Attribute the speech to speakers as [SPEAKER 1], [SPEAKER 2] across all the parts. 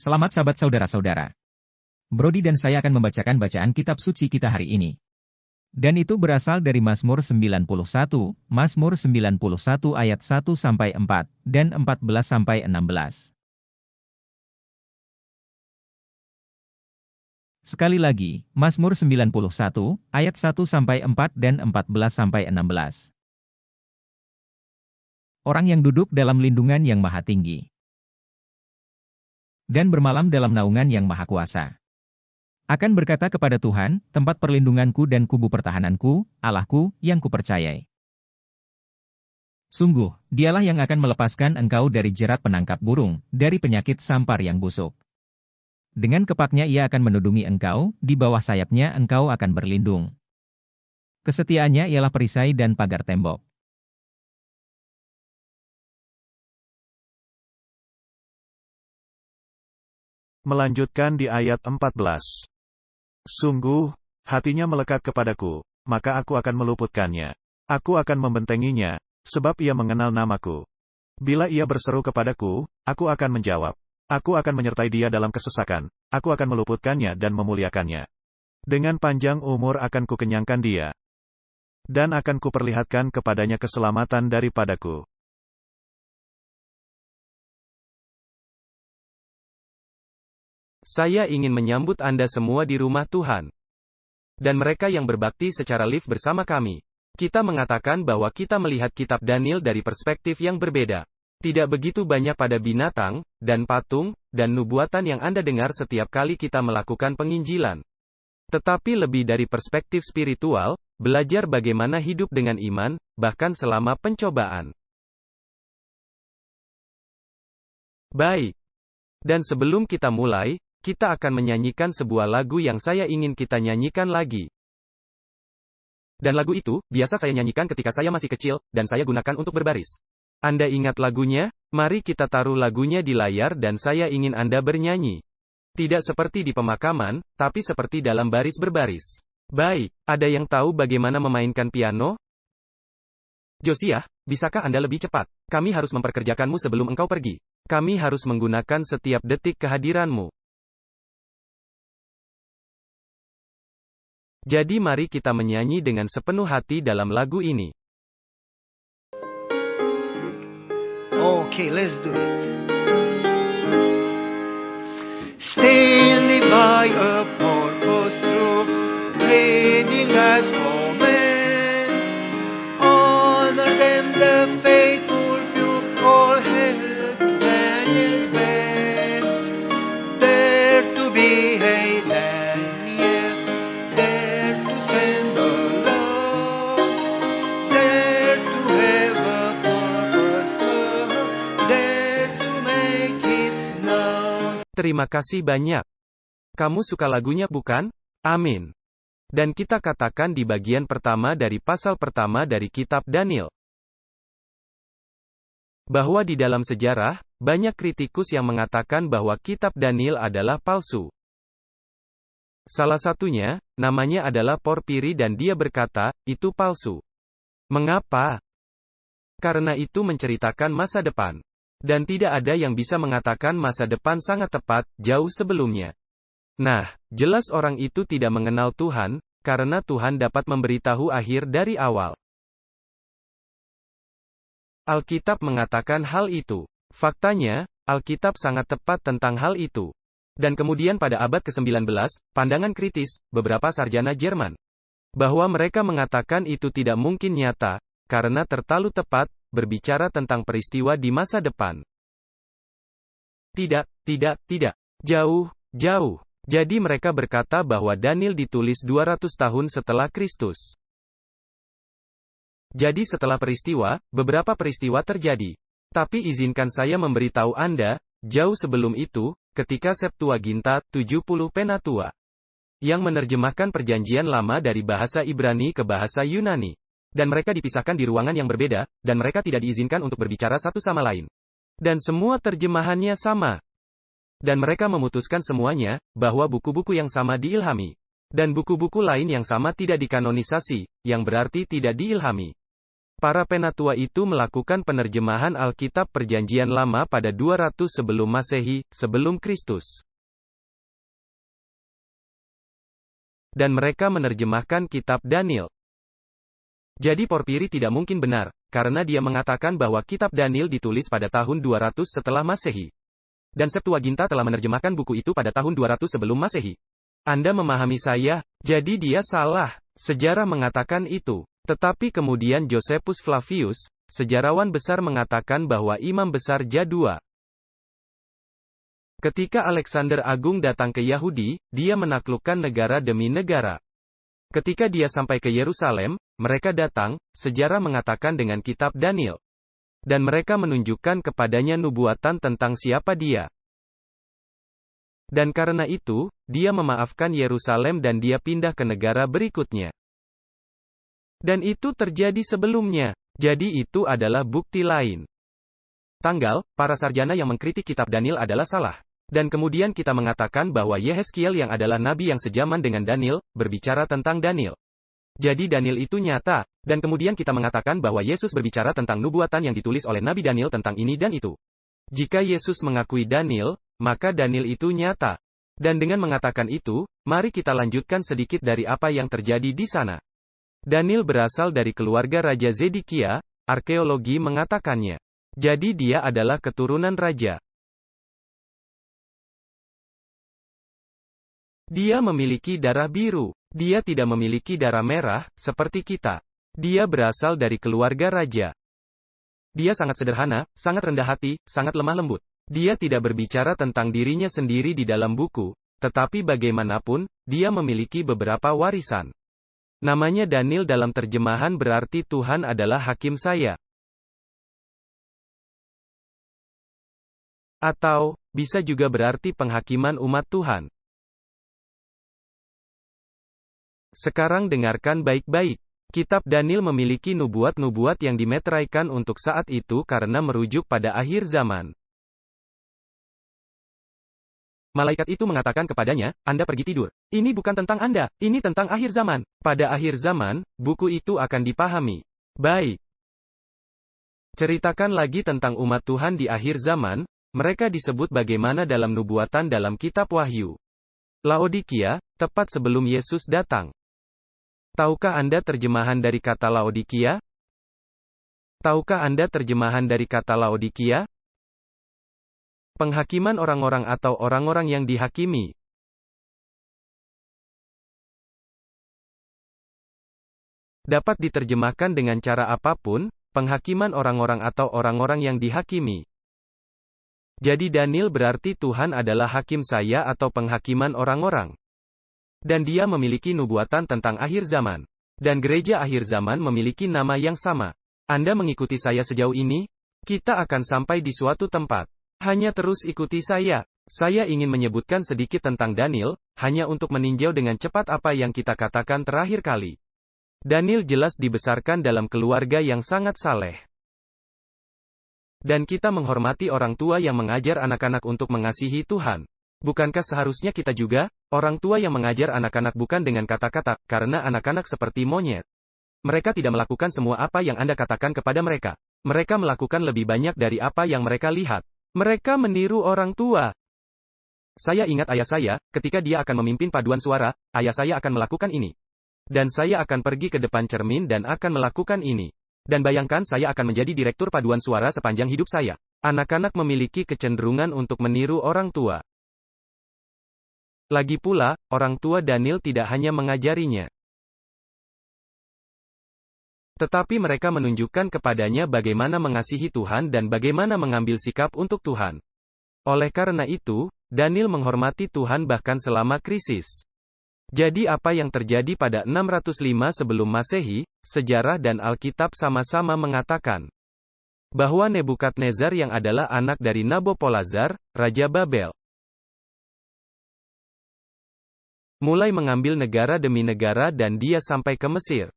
[SPEAKER 1] Selamat sahabat saudara-saudara. Brody dan saya akan membacakan bacaan kitab suci kita hari ini. Dan itu berasal dari Mazmur 91 ayat 1-4 dan 14-16. Sekali lagi, Mazmur 91 ayat 1-4 dan 14-16. Orang yang duduk dalam lindungan yang maha tinggi dan bermalam dalam naungan yang maha kuasa akan berkata kepada Tuhan, tempat perlindunganku dan kubu pertahananku, Allahku, yang kupercayai. Sungguh, dialah yang akan melepaskan engkau dari jerat penangkap burung, dari penyakit sampar yang busuk. Dengan kepaknya ia akan menudungi engkau, di bawah sayapnya engkau akan berlindung. Kesetiaannya ialah perisai dan pagar tembok.
[SPEAKER 2] Melanjutkan di ayat 14. Sungguh, hatinya melekat kepadaku, maka aku akan meluputkannya. Aku akan membentenginya, sebab ia mengenal namaku. Bila ia berseru kepadaku, aku akan menjawab. Aku akan menyertai dia dalam kesesakan, aku akan meluputkannya dan memuliakannya. Dengan panjang umur akan kukenyangkan dia, dan akan kuperlihatkan kepadanya keselamatan daripadaku.
[SPEAKER 3] Saya ingin menyambut Anda semua di rumah Tuhan. Dan mereka yang berbakti secara live bersama kami. Kita mengatakan bahwa kita melihat kitab Daniel dari perspektif yang berbeda. Tidak begitu banyak pada binatang, dan patung, dan nubuatan yang Anda dengar setiap kali kita melakukan penginjilan. Tetapi lebih dari perspektif spiritual, belajar bagaimana hidup dengan iman, bahkan selama pencobaan. Baik. Dan sebelum kita mulai, kita akan menyanyikan sebuah lagu yang saya ingin kita nyanyikan lagi. Dan lagu itu, biasa saya nyanyikan ketika saya masih kecil, dan saya gunakan untuk berbaris. Anda ingat lagunya? Mari kita taruh lagunya di layar dan saya ingin Anda bernyanyi. Tidak seperti di pemakaman, tapi seperti dalam baris berbaris. Baik, ada yang tahu bagaimana memainkan piano? Josiah, bisakah Anda lebih cepat? Kami harus memperkerjakanmu sebelum engkau pergi. Kami harus menggunakan setiap detik kehadiranmu. Jadi mari kita menyanyi dengan sepenuh hati dalam lagu ini.
[SPEAKER 4] Okay, let's do it. Standing by a purpose through heeding God's command. Honor them the faithful few, all hail to Daniel's band. There to be a Daniel, there to stand alone, there to have a purpose, there to make it known.
[SPEAKER 3] Terima kasih banyak. Kamu suka lagunya bukan? Amin. Dan kita katakan di bagian pertama dari pasal pertama dari kitab Daniel, bahwa di dalam sejarah, banyak kritikus yang mengatakan bahwa kitab Daniel adalah palsu. Salah satunya, namanya adalah Porpiri dan dia berkata, itu palsu. Mengapa? Karena itu menceritakan masa depan. Dan tidak ada yang bisa mengatakan masa depan sangat tepat, jauh sebelumnya. Nah, jelas orang itu tidak mengenal Tuhan, karena Tuhan dapat memberitahu akhir dari awal. Alkitab mengatakan hal itu. Faktanya, Alkitab sangat tepat tentang hal itu. Dan kemudian pada abad ke-19, pandangan kritis, beberapa sarjana Jerman, bahwa mereka mengatakan itu tidak mungkin nyata, karena terlalu tepat, berbicara tentang peristiwa di masa depan. Tidak. Jauh. Jadi mereka berkata bahwa Daniel ditulis 200 tahun setelah Kristus. Jadi setelah peristiwa, beberapa peristiwa terjadi. Tapi izinkan saya memberitahu Anda, jauh sebelum itu, ketika Septuaginta, 70 Penatua, yang menerjemahkan perjanjian lama dari bahasa Ibrani ke bahasa Yunani. Dan mereka dipisahkan di ruangan yang berbeda, dan mereka tidak diizinkan untuk berbicara satu sama lain. Dan semua terjemahannya sama. Dan mereka memutuskan semuanya, bahwa buku-buku yang sama diilhami. Dan buku-buku lain yang sama tidak dikanonisasi, yang berarti tidak diilhami. Para penatua itu melakukan penerjemahan Alkitab Perjanjian Lama pada 200 sebelum Masehi, sebelum Kristus. Dan mereka menerjemahkan kitab Daniel. Jadi Porfiri tidak mungkin benar, karena dia mengatakan bahwa kitab Daniel ditulis pada tahun 200 setelah Masehi. Dan Septuaginta telah menerjemahkan buku itu pada tahun 200 sebelum Masehi. Anda memahami saya? Jadi dia salah. Sejarah mengatakan itu. Tetapi kemudian Josephus Flavius, sejarawan besar mengatakan bahwa Imam Besar Jadua. Ketika Alexander Agung datang ke Yahudi, dia menaklukkan negara demi negara. Ketika dia sampai ke Yerusalem, mereka datang, sejarah mengatakan dengan kitab Daniel. Dan mereka menunjukkan kepadanya nubuatan tentang siapa dia. Dan karena itu, dia memaafkan Yerusalem dan dia pindah ke negara berikutnya. Dan itu terjadi sebelumnya. Jadi itu adalah bukti lain. Tanggal, para sarjana yang mengkritik kitab Daniel adalah salah. Dan kemudian kita mengatakan bahwa Yehezkiel yang adalah nabi yang sejaman dengan Daniel, berbicara tentang Daniel. Jadi Daniel itu nyata. Dan kemudian kita mengatakan bahwa Yesus berbicara tentang nubuatan yang ditulis oleh Nabi Daniel tentang ini dan itu. Jika Yesus mengakui Daniel, maka Daniel itu nyata. Dan dengan mengatakan itu, mari kita lanjutkan sedikit dari apa yang terjadi di sana. Daniel berasal dari keluarga Raja Zedekia, arkeologi mengatakannya. Jadi dia adalah keturunan raja. Dia memiliki darah biru. Dia tidak memiliki darah merah, seperti kita. Dia berasal dari keluarga raja. Dia sangat sederhana, sangat rendah hati, sangat lemah lembut. Dia tidak berbicara tentang dirinya sendiri di dalam buku, tetapi bagaimanapun, dia memiliki beberapa warisan. Namanya Daniel dalam terjemahan berarti Tuhan adalah hakim saya. Atau, bisa juga berarti penghakiman umat Tuhan. Sekarang dengarkan baik-baik. Kitab Daniel memiliki nubuat-nubuat yang dimeteraikan untuk saat itu karena merujuk pada akhir zaman. Malaikat itu mengatakan kepadanya, Anda pergi tidur. Ini bukan tentang Anda, ini tentang akhir zaman. Pada akhir zaman, buku itu akan dipahami. Baik. Ceritakan lagi tentang umat Tuhan di akhir zaman, mereka disebut bagaimana dalam nubuatan dalam kitab Wahyu. Laodikia, tepat sebelum Yesus datang. Tahukah Anda terjemahan dari kata Laodikia? Tahukah Anda terjemahan dari kata Laodikia? Penghakiman orang-orang atau orang-orang yang dihakimi. Dapat diterjemahkan dengan cara apapun, penghakiman orang-orang atau orang-orang yang dihakimi. Jadi Daniel berarti Tuhan adalah hakim saya atau penghakiman orang-orang. Dan dia memiliki nubuatan tentang akhir zaman. Dan gereja akhir zaman memiliki nama yang sama. Anda mengikuti saya sejauh ini? Kita akan sampai di suatu tempat. Hanya terus ikuti saya. Saya ingin menyebutkan sedikit tentang Daniel, hanya untuk meninjau dengan cepat apa yang kita katakan terakhir kali. Daniel jelas dibesarkan dalam keluarga yang sangat saleh. Dan kita menghormati orang tua yang mengajar anak-anak untuk mengasihi Tuhan. Bukankah seharusnya kita juga, orang tua yang mengajar anak-anak bukan dengan kata-kata, karena anak-anak seperti monyet. Mereka tidak melakukan semua apa yang Anda katakan kepada mereka. Mereka melakukan lebih banyak dari apa yang mereka lihat. Mereka meniru orang tua. Saya ingat ayah saya, ketika dia akan memimpin paduan suara, ayah saya akan melakukan ini. Dan saya akan pergi ke depan cermin dan akan melakukan ini. Dan bayangkan saya akan menjadi direktur paduan suara sepanjang hidup saya. Anak-anak memiliki kecenderungan untuk meniru orang tua. Lagi pula, orang tua Daniel tidak hanya mengajarinya. Tetapi mereka menunjukkan kepadanya bagaimana mengasihi Tuhan dan bagaimana mengambil sikap untuk Tuhan. Oleh karena itu, Daniel menghormati Tuhan bahkan selama krisis. Jadi apa yang terjadi pada 605 sebelum Masehi, sejarah dan Alkitab sama-sama mengatakan bahwa Nebukadnezar yang adalah anak dari Nabopolassar, Raja Babel, mulai mengambil negara demi negara dan dia sampai ke Mesir.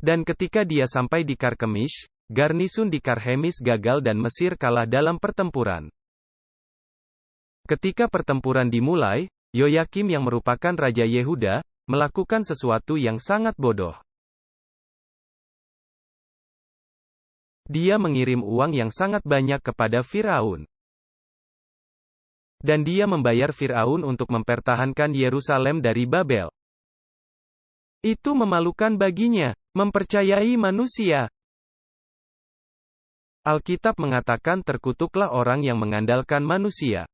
[SPEAKER 3] Dan ketika dia sampai di Karkemish, garnisun di Karhemis gagal dan Mesir kalah dalam pertempuran. Ketika pertempuran dimulai, Yoyakim yang merupakan Raja Yehuda, melakukan sesuatu yang sangat bodoh. Dia mengirim uang yang sangat banyak kepada Firaun. Dan dia membayar Firaun untuk mempertahankan Yerusalem dari Babel. Itu memalukan baginya, mempercayai manusia. Alkitab mengatakan terkutuklah orang yang mengandalkan manusia.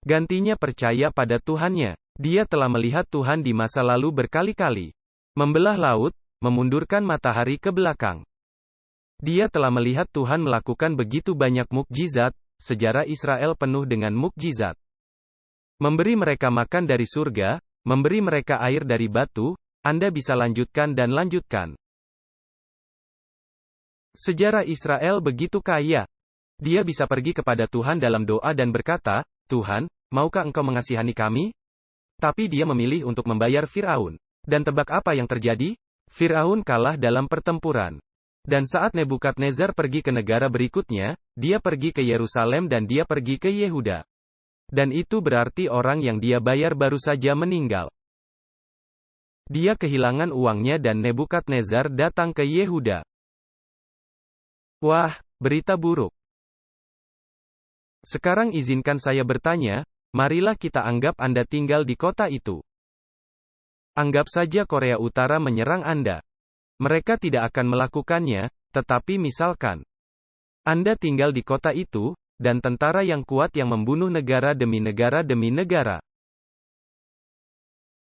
[SPEAKER 3] Gantinya percaya pada Tuhannya. Dia telah melihat Tuhan di masa lalu berkali-kali. Membelah laut, memundurkan matahari ke belakang. Dia telah melihat Tuhan melakukan begitu banyak mukjizat, sejarah Israel penuh dengan mukjizat. Memberi mereka makan dari surga, memberi mereka air dari batu. Anda bisa lanjutkan dan lanjutkan. Sejarah Israel begitu kaya. Dia bisa pergi kepada Tuhan dalam doa dan berkata, Tuhan, maukah Engkau mengasihani kami? Tapi dia memilih untuk membayar Firaun. Dan tebak apa yang terjadi? Firaun kalah dalam pertempuran. Dan saat Nebukadnezar pergi ke negara berikutnya, dia pergi ke Yerusalem dan dia pergi ke Yehuda. Dan itu berarti orang yang dia bayar baru saja meninggal. Dia kehilangan uangnya dan Nebukadnezar datang ke Yehuda. Wah, berita buruk. Sekarang izinkan saya bertanya, marilah kita anggap Anda tinggal di kota itu. Anggap saja Korea Utara menyerang Anda. Mereka tidak akan melakukannya, tetapi misalkan Anda tinggal di kota itu, dan tentara yang kuat yang membunuh negara demi negara demi negara.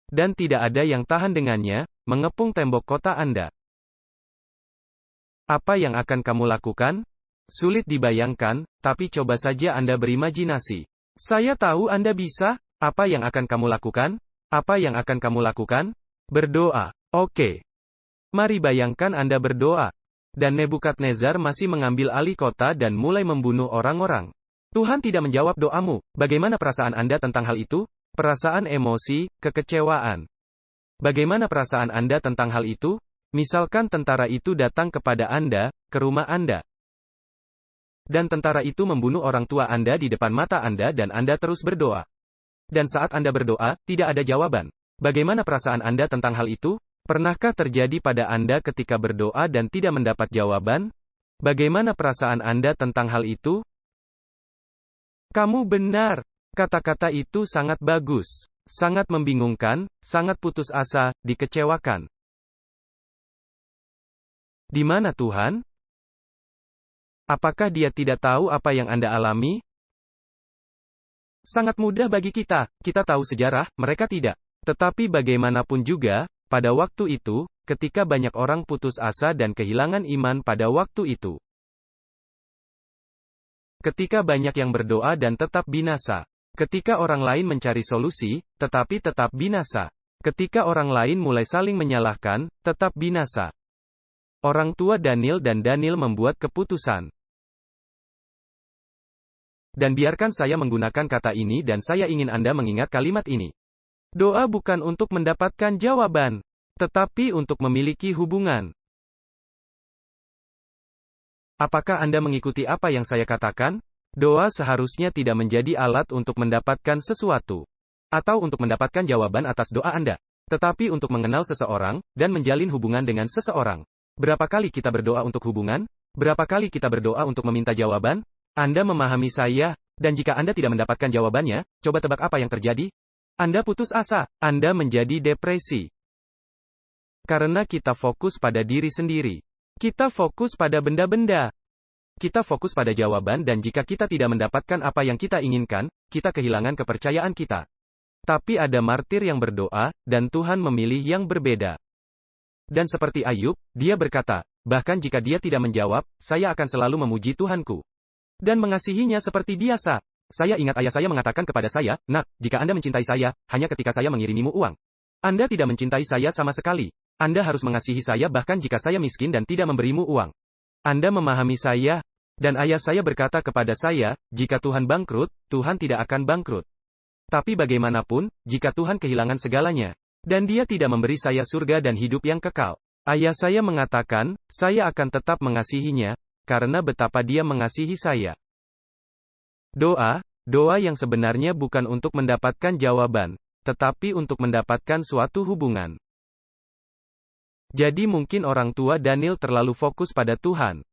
[SPEAKER 3] Dan tidak ada yang tahan dengannya, mengepung tembok kota Anda. Apa yang akan kamu lakukan? Sulit dibayangkan, tapi coba saja Anda berimajinasi. Saya tahu Anda bisa. Apa yang akan kamu lakukan? Apa yang akan kamu lakukan? Berdoa. Oke. Mari bayangkan Anda berdoa. Dan Nebukadnezar masih mengambil alih kota dan mulai membunuh orang-orang. Tuhan tidak menjawab doamu. Bagaimana perasaan Anda tentang hal itu? Perasaan emosi, kekecewaan. Bagaimana perasaan Anda tentang hal itu? Misalkan tentara itu datang kepada Anda, ke rumah Anda. Dan tentara itu membunuh orang tua Anda di depan mata Anda dan Anda terus berdoa. Dan saat Anda berdoa, tidak ada jawaban. Bagaimana perasaan Anda tentang hal itu? Pernahkah terjadi pada Anda ketika berdoa dan tidak mendapat jawaban? Bagaimana perasaan Anda tentang hal itu? Kamu benar. Kata-kata itu sangat bagus. Sangat membingungkan, sangat putus asa, dikecewakan. Di mana Tuhan? Apakah Dia tidak tahu apa yang Anda alami? Sangat mudah bagi kita tahu sejarah, mereka tidak. Tetapi bagaimanapun juga, pada waktu itu, ketika banyak orang putus asa dan kehilangan iman pada waktu itu. Ketika banyak yang berdoa dan tetap binasa. Ketika orang lain mencari solusi, tetapi tetap binasa. Ketika orang lain mulai saling menyalahkan, tetap binasa. Orang tua Daniel dan Daniel membuat keputusan. Dan biarkan saya menggunakan kata ini dan saya ingin Anda mengingat kalimat ini. Doa bukan untuk mendapatkan jawaban, tetapi untuk memiliki hubungan. Apakah Anda mengikuti apa yang saya katakan? Doa seharusnya tidak menjadi alat untuk mendapatkan sesuatu, atau untuk mendapatkan jawaban atas doa Anda, tetapi untuk mengenal seseorang, dan menjalin hubungan dengan seseorang. Berapa kali kita berdoa untuk hubungan? Berapa kali kita berdoa untuk meminta jawaban? Anda memahami saya, dan jika Anda tidak mendapatkan jawabannya, coba tebak apa yang terjadi? Anda putus asa, Anda menjadi depresi. Karena kita fokus pada diri sendiri. Kita fokus pada benda-benda. Kita fokus pada jawaban dan jika kita tidak mendapatkan apa yang kita inginkan, kita kehilangan kepercayaan kita. Tapi ada martir yang berdoa, dan Tuhan memilih yang berbeda. Dan seperti Ayub, dia berkata, bahkan jika dia tidak menjawab, saya akan selalu memuji Tuhanku. Dan mengasihinya seperti biasa. Saya ingat ayah saya mengatakan kepada saya, Nak, jika Anda mencintai saya, hanya ketika saya mengirimimu uang. Anda tidak mencintai saya sama sekali. Anda harus mengasihi saya bahkan jika saya miskin dan tidak memberimu uang. Anda memahami saya. Dan ayah saya berkata kepada saya, jika Tuhan bangkrut, Tuhan tidak akan bangkrut. Tapi bagaimanapun, jika Tuhan kehilangan segalanya, dan Dia tidak memberi saya surga dan hidup yang kekal, ayah saya mengatakan, saya akan tetap mengasihinya, karena betapa Dia mengasihi saya. Doa yang sebenarnya bukan untuk mendapatkan jawaban, tetapi untuk mendapatkan suatu hubungan. Jadi mungkin orang tua Daniel terlalu fokus pada Tuhan.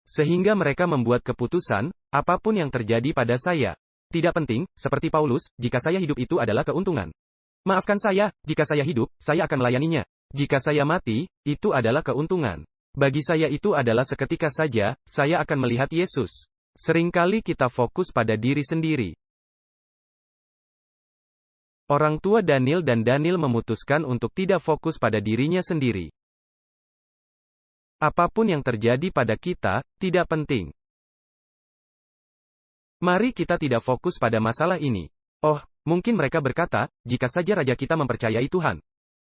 [SPEAKER 3] Sehingga mereka membuat keputusan, apapun yang terjadi pada saya. Tidak penting, seperti Paulus, jika saya hidup itu adalah keuntungan. Maafkan saya, jika saya hidup, saya akan melayaninya. Jika saya mati, itu adalah keuntungan. Bagi saya itu adalah seketika saja, saya akan melihat Yesus. Seringkali kita fokus pada diri sendiri. Orang tua Daniel dan Daniel memutuskan untuk tidak fokus pada dirinya sendiri. Apapun yang terjadi pada kita, tidak penting. Mari kita tidak fokus pada masalah ini. Oh, mungkin mereka berkata, jika saja raja kita mempercayai Tuhan.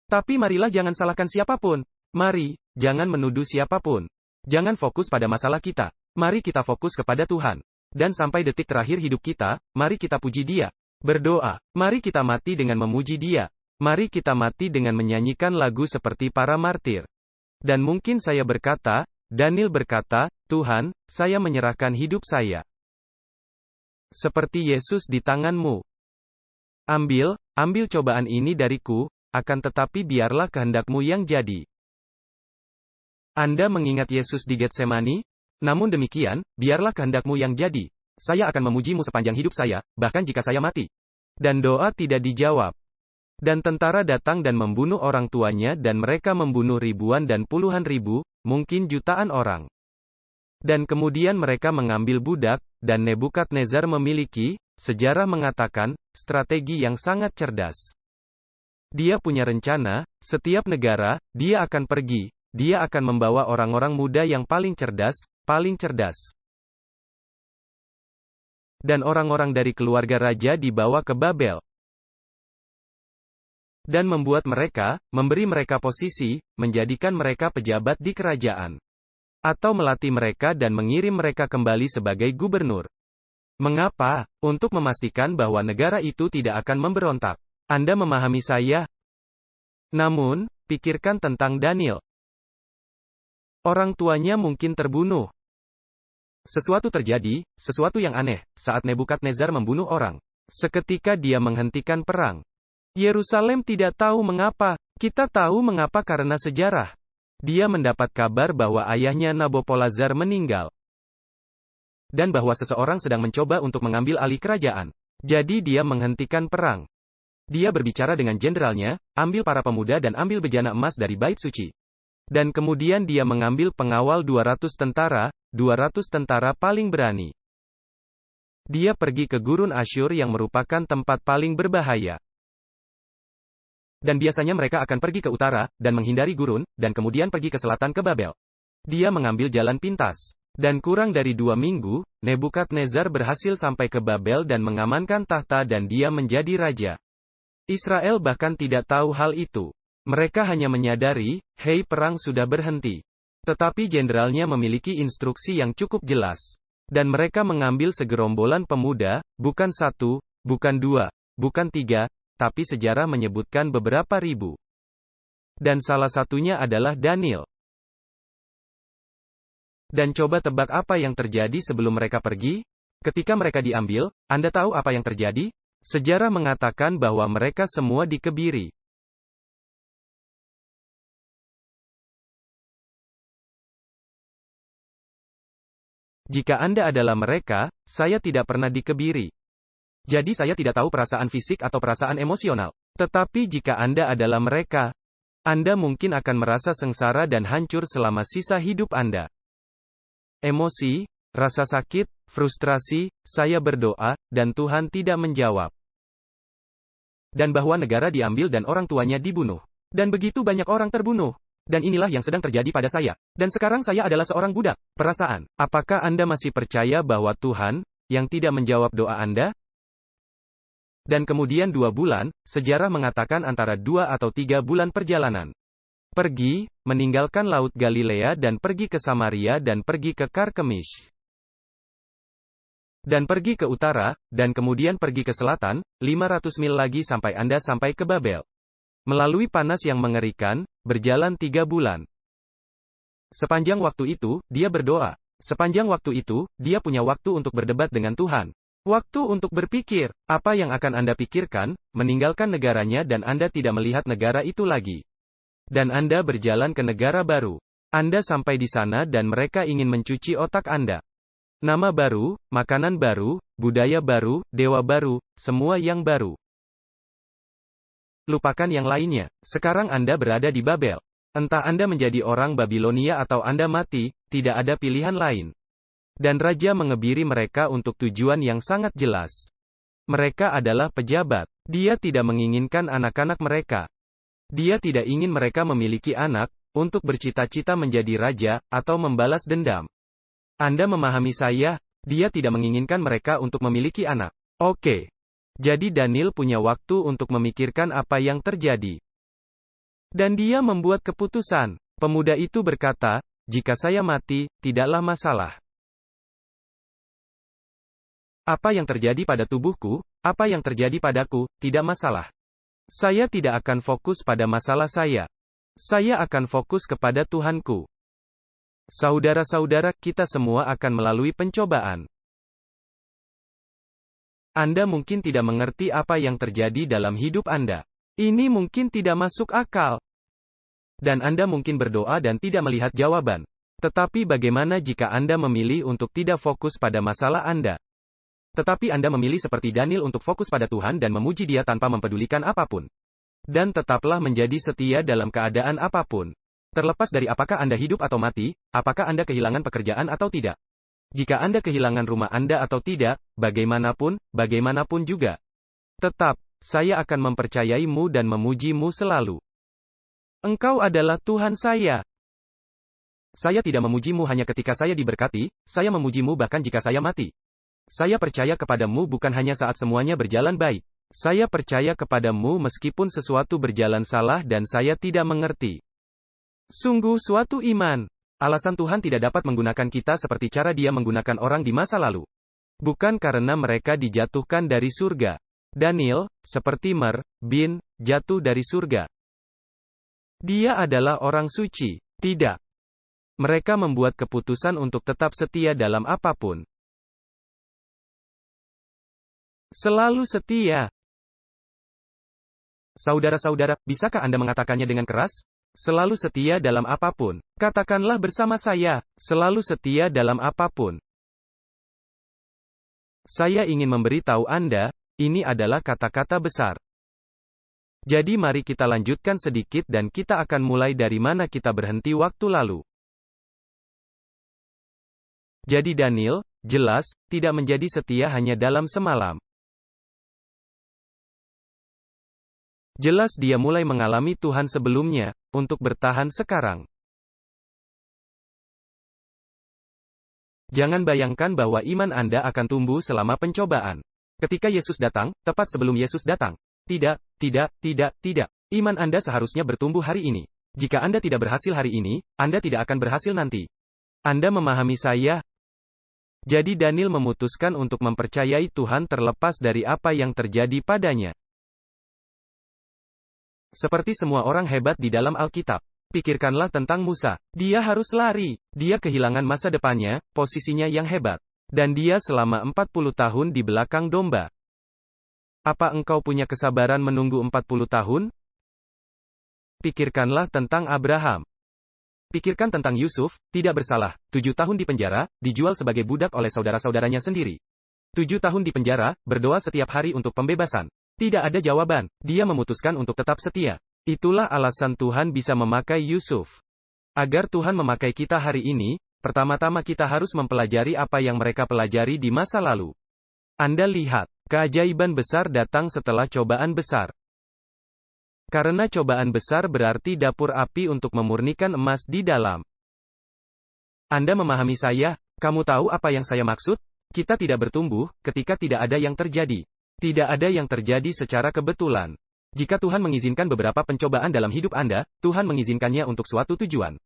[SPEAKER 3] Tapi marilah jangan salahkan siapapun. Mari, jangan menuduh siapapun. Jangan fokus pada masalah kita. Mari kita fokus kepada Tuhan. Dan sampai detik terakhir hidup kita, mari kita puji Dia. Berdoa. Mari kita mati dengan memuji Dia. Mari kita mati dengan menyanyikan lagu seperti para martir. Dan mungkin saya berkata, Daniel berkata, Tuhan, saya menyerahkan hidup saya. Seperti Yesus di tangan-Mu. Ambil cobaan ini dariku, akan tetapi biarlah kehendak-Mu yang jadi. Anda mengingat Yesus di Getsemani? Namun demikian, biarlah kehendak-Mu yang jadi. Saya akan memuji-Mu sepanjang hidup saya, bahkan jika saya mati. Dan doa tidak dijawab. Dan tentara datang dan membunuh orang tuanya dan mereka membunuh ribuan dan puluhan ribu, mungkin jutaan orang. Dan kemudian mereka mengambil budak, dan Nebukadnezar memiliki, sejarah mengatakan, strategi yang sangat cerdas. Dia punya rencana, setiap negara, dia akan pergi, dia akan membawa orang-orang muda yang paling cerdas. Dan orang-orang dari keluarga raja dibawa ke Babel. Dan membuat mereka, memberi mereka posisi, menjadikan mereka pejabat di kerajaan. Atau melatih mereka dan mengirim mereka kembali sebagai gubernur. Mengapa? Untuk memastikan bahwa negara itu tidak akan memberontak. Anda memahami saya? Namun, pikirkan tentang Daniel. Orang tuanya mungkin terbunuh. Sesuatu terjadi, sesuatu yang aneh, saat Nebukadnezar membunuh orang. Seketika dia menghentikan perang. Yerusalem tidak tahu mengapa. Kita tahu mengapa karena sejarah. Dia mendapat kabar bahwa ayahnya Nabopolassar meninggal. Dan bahwa seseorang sedang mencoba untuk mengambil alih kerajaan. Jadi dia menghentikan perang. Dia berbicara dengan jenderalnya, ambil para pemuda dan ambil bejana emas dari bait suci. Dan kemudian dia mengambil pengawal 200 tentara paling berani. Dia pergi ke gurun Asyur yang merupakan tempat paling berbahaya. Dan biasanya mereka akan pergi ke utara, dan menghindari gurun, dan kemudian pergi ke selatan ke Babel. Dia mengambil jalan pintas. Dan kurang dari 2 minggu, Nebukadnezar berhasil sampai ke Babel dan mengamankan tahta dan dia menjadi raja. Israel bahkan tidak tahu hal itu. Mereka hanya menyadari, hei perang sudah berhenti. Tetapi jenderalnya memiliki instruksi yang cukup jelas. Dan mereka mengambil segerombolan pemuda, bukan 1, bukan 2, bukan 3, tapi sejarah menyebutkan beberapa ribu. Dan salah satunya adalah Daniel. Dan coba tebak apa yang terjadi sebelum mereka pergi? Ketika mereka diambil, Anda tahu apa yang terjadi? Sejarah mengatakan bahwa mereka semua dikebiri. Jika Anda adalah mereka, saya tidak pernah dikebiri. Jadi saya tidak tahu perasaan fisik atau perasaan emosional. Tetapi jika Anda adalah mereka, Anda mungkin akan merasa sengsara dan hancur selama sisa hidup Anda. Emosi, rasa sakit, frustrasi, saya berdoa, dan Tuhan tidak menjawab. Dan bahwa negara diambil dan orang tuanya dibunuh. Dan begitu banyak orang terbunuh. Dan inilah yang sedang terjadi pada saya. Dan sekarang saya adalah seorang budak. Perasaan. Apakah Anda masih percaya bahwa Tuhan, yang tidak menjawab doa Anda? Dan kemudian 2 bulan, sejarah mengatakan antara 2 atau 3 bulan perjalanan. Pergi, meninggalkan Laut Galilea dan pergi ke Samaria dan pergi ke Karkemish. Dan pergi ke utara, dan kemudian pergi ke selatan, 500 mil lagi sampai Anda sampai ke Babel. Melalui panas yang mengerikan, berjalan 3 bulan. Sepanjang waktu itu, dia berdoa. Sepanjang waktu itu, dia punya waktu untuk berdebat dengan Tuhan. Waktu untuk berpikir, apa yang akan Anda pikirkan, meninggalkan negaranya dan Anda tidak melihat negara itu lagi. Dan Anda berjalan ke negara baru. Anda sampai di sana dan mereka ingin mencuci otak Anda. Nama baru, makanan baru, budaya baru, dewa baru, semua yang baru. Lupakan yang lainnya. Sekarang Anda berada di Babel. Entah Anda menjadi orang Babilonia atau Anda mati, tidak ada pilihan lain. Dan raja mengebiri mereka untuk tujuan yang sangat jelas. Mereka adalah pejabat. Dia tidak menginginkan anak-anak mereka. Dia tidak ingin mereka memiliki anak, untuk bercita-cita menjadi raja, atau membalas dendam. Anda memahami saya? Dia tidak menginginkan mereka untuk memiliki anak. Oke. Jadi Daniel punya waktu untuk memikirkan apa yang terjadi. Dan dia membuat keputusan. Pemuda itu berkata, jika saya mati, tidaklah masalah. Apa yang terjadi pada tubuhku, apa yang terjadi padaku, tidak masalah. Saya tidak akan fokus pada masalah saya. Saya akan fokus kepada Tuhanku. Saudara-saudara, kita semua akan melalui pencobaan. Anda mungkin tidak mengerti apa yang terjadi dalam hidup Anda. Ini mungkin tidak masuk akal. Dan Anda mungkin berdoa dan tidak melihat jawaban. Tetapi bagaimana jika Anda memilih untuk tidak fokus pada masalah Anda? Tetapi Anda memilih seperti Daniel untuk fokus pada Tuhan dan memuji Dia tanpa mempedulikan apapun. Dan tetaplah menjadi setia dalam keadaan apapun. Terlepas dari apakah Anda hidup atau mati, apakah Anda kehilangan pekerjaan atau tidak. Jika Anda kehilangan rumah Anda atau tidak, bagaimanapun juga. Tetap, saya akan mempercayaimu dan memujimu selalu. Engkau adalah Tuhan saya. Saya tidak memujimu hanya ketika saya diberkati, saya memujimu bahkan jika saya mati. Saya percaya kepadamu bukan hanya saat semuanya berjalan baik. Saya percaya kepadamu meskipun sesuatu berjalan salah dan saya tidak mengerti. Sungguh suatu iman. Alasan Tuhan tidak dapat menggunakan kita seperti cara Dia menggunakan orang di masa lalu. Bukan karena mereka dijatuhkan dari surga. Daniel, seperti bin, jatuh dari surga. Dia adalah orang suci. Tidak. Mereka membuat keputusan untuk tetap setia dalam apapun. Selalu setia. Saudara-saudara, bisakah Anda mengatakannya dengan keras? Selalu setia dalam apapun. Katakanlah bersama saya, selalu setia dalam apapun. Saya ingin memberitahu Anda, ini adalah kata-kata besar. Jadi mari kita lanjutkan sedikit dan kita akan mulai dari mana kita berhenti waktu lalu. Jadi Daniel, jelas, tidak menjadi setia hanya dalam semalam. Jelas dia mulai mengalami Tuhan sebelumnya, untuk bertahan sekarang. Jangan bayangkan bahwa iman Anda akan tumbuh selama pencobaan. Ketika Yesus datang, tepat sebelum Yesus datang. Tidak. Iman Anda seharusnya bertumbuh hari ini. Jika Anda tidak berhasil hari ini, Anda tidak akan berhasil nanti. Anda memahami saya? Jadi Daniel memutuskan untuk mempercayai Tuhan terlepas dari apa yang terjadi padanya. Seperti semua orang hebat di dalam Alkitab. Pikirkanlah tentang Musa. Dia harus lari. Dia kehilangan masa depannya, posisinya yang hebat. Dan dia selama 40 tahun di belakang domba. Apa engkau punya kesabaran menunggu 40 tahun? Pikirkanlah tentang Abraham. Pikirkan tentang Yusuf, tidak bersalah, 7 tahun di penjara, dijual sebagai budak oleh saudara-saudaranya sendiri. 7 tahun di penjara, berdoa setiap hari untuk pembebasan. Tidak ada jawaban. Dia memutuskan untuk tetap setia. Itulah alasan Tuhan bisa memakai Yusuf. Agar Tuhan memakai kita hari ini, pertama-tama kita harus mempelajari apa yang mereka pelajari di masa lalu. Anda lihat, keajaiban besar datang setelah cobaan besar. Karena cobaan besar berarti dapur api untuk memurnikan emas di dalam. Anda memahami saya? Kamu tahu apa yang saya maksud? Kita tidak bertumbuh ketika tidak ada yang terjadi. Tidak ada yang terjadi secara kebetulan. Jika Tuhan mengizinkan beberapa pencobaan dalam hidup Anda, Tuhan mengizinkannya untuk suatu tujuan.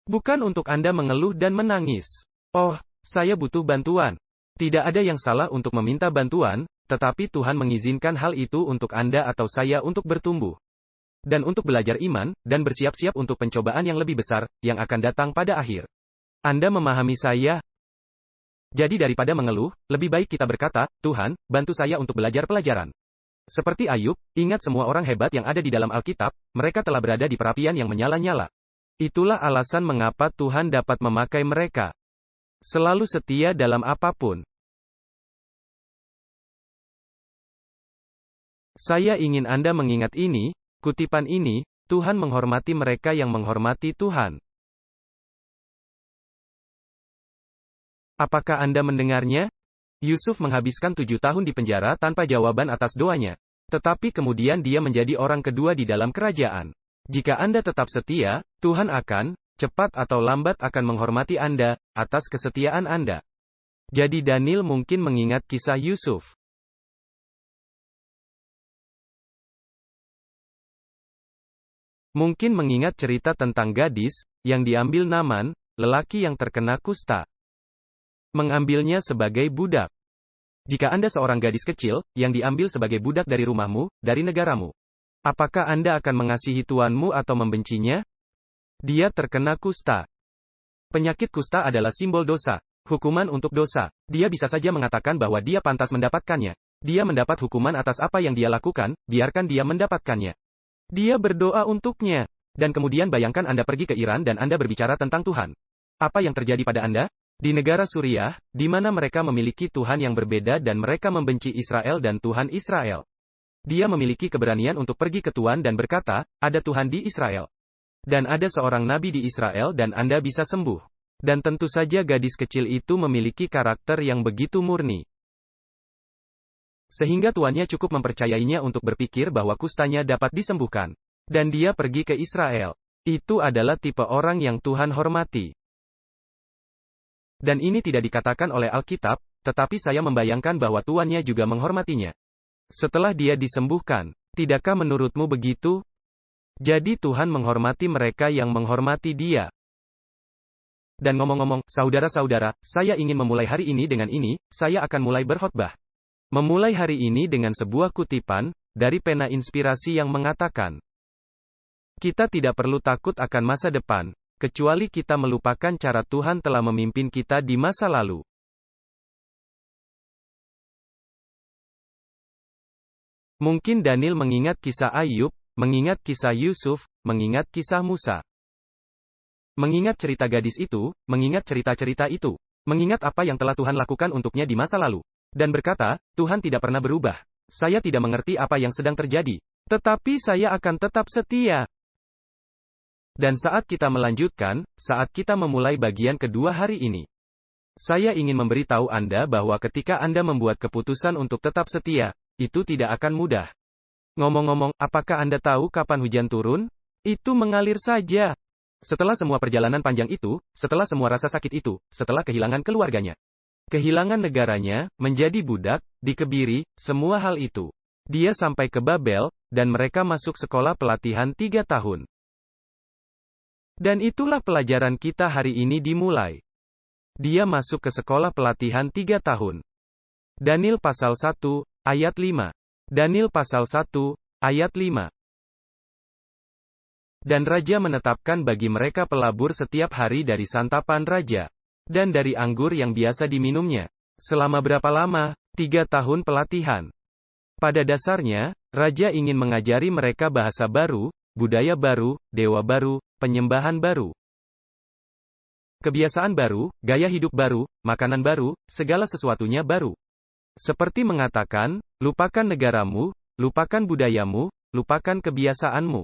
[SPEAKER 3] Bukan untuk Anda mengeluh dan menangis. Oh, saya butuh bantuan. Tidak ada yang salah untuk meminta bantuan, tetapi Tuhan mengizinkan hal itu untuk Anda atau saya untuk bertumbuh. Dan untuk belajar iman, dan bersiap-siap untuk pencobaan yang lebih besar, yang akan datang pada akhir. Anda memahami saya? Jadi daripada mengeluh, lebih baik kita berkata, Tuhan, bantu saya untuk belajar pelajaran. Seperti Ayub, ingat semua orang hebat yang ada di dalam Alkitab, mereka telah berada di perapian yang menyala-nyala. Itulah alasan mengapa Tuhan dapat memakai mereka. Selalu setia dalam apapun. Saya ingin Anda mengingat ini, kutipan ini, Tuhan menghormati mereka yang menghormati Tuhan. Apakah Anda mendengarnya? Yusuf menghabiskan 7 tahun di penjara tanpa jawaban atas doanya. Tetapi kemudian dia menjadi orang kedua di dalam kerajaan. Jika Anda tetap setia, Tuhan akan, cepat atau lambat akan menghormati Anda, atas kesetiaan Anda. Jadi Daniel mungkin mengingat kisah Yusuf. Mungkin mengingat cerita tentang gadis, yang diambil Naaman, lelaki yang terkena kusta. Mengambilnya sebagai budak. Jika Anda seorang gadis kecil, yang diambil sebagai budak dari rumahmu, dari negaramu. Apakah Anda akan mengasihi tuanmu atau membencinya? Dia terkena kusta. Penyakit kusta adalah simbol dosa, hukuman untuk dosa. Dia bisa saja mengatakan bahwa dia pantas mendapatkannya. Dia mendapat hukuman atas apa yang dia lakukan, biarkan dia mendapatkannya. Dia berdoa untuknya. Dan kemudian bayangkan Anda pergi ke Iran dan Anda berbicara tentang Tuhan. Apa yang terjadi pada Anda? Di negara Suriah, di mana mereka memiliki Tuhan yang berbeda dan mereka membenci Israel dan Tuhan Israel. Dia memiliki keberanian untuk pergi ke Tuhan dan berkata, ada Tuhan di Israel. Dan ada seorang nabi di Israel dan Anda bisa sembuh. Dan tentu saja gadis kecil itu memiliki karakter yang begitu murni. Sehingga tuannya cukup mempercayainya untuk berpikir bahwa kustanya dapat disembuhkan. Dan dia pergi ke Israel. Itu adalah tipe orang yang Tuhan hormati. Dan ini tidak dikatakan oleh Alkitab, tetapi saya membayangkan bahwa tuannya juga menghormatinya. Setelah dia disembuhkan, tidakkah menurutmu begitu? Jadi Tuhan menghormati mereka yang menghormati dia. Dan ngomong-ngomong, saudara-saudara, saya ingin memulai hari ini dengan ini, saya akan mulai berkhotbah. Memulai hari ini dengan sebuah kutipan, dari pena inspirasi yang mengatakan, kita tidak perlu takut akan masa depan, kecuali kita melupakan cara Tuhan telah memimpin kita di masa lalu. Mungkin Daniel mengingat kisah Ayub, mengingat kisah Yusuf, mengingat kisah Musa. Mengingat cerita gadis itu, mengingat cerita-cerita itu. Mengingat apa yang telah Tuhan lakukan untuknya di masa lalu. Dan berkata, Tuhan tidak pernah berubah. Saya tidak mengerti apa yang sedang terjadi. Tetapi saya akan tetap setia. Dan saat kita melanjutkan, saat kita memulai bagian kedua hari ini, saya ingin memberitahu Anda bahwa ketika Anda membuat keputusan untuk tetap setia, itu tidak akan mudah. Ngomong-ngomong, apakah Anda tahu kapan hujan turun? Itu mengalir saja. Setelah semua perjalanan panjang itu, setelah semua rasa sakit itu, setelah kehilangan keluarganya, kehilangan negaranya, menjadi budak, dikebiri, semua hal itu. Dia sampai ke Babel, dan mereka masuk sekolah pelatihan 3 tahun. Dan itulah pelajaran kita hari ini dimulai. Dia masuk ke sekolah pelatihan 3 tahun. Daniel pasal 1, ayat 5. Daniel pasal 1, ayat 5. Dan raja menetapkan bagi mereka pelabur setiap hari dari santapan raja. Dan dari anggur yang biasa diminumnya. Selama berapa lama? 3 tahun pelatihan. Pada dasarnya, raja ingin mengajari mereka bahasa baru, budaya baru, dewa baru, penyembahan baru. Kebiasaan baru, gaya hidup baru, makanan baru, segala sesuatunya baru. Seperti mengatakan, lupakan negaramu, lupakan budayamu, lupakan kebiasaanmu.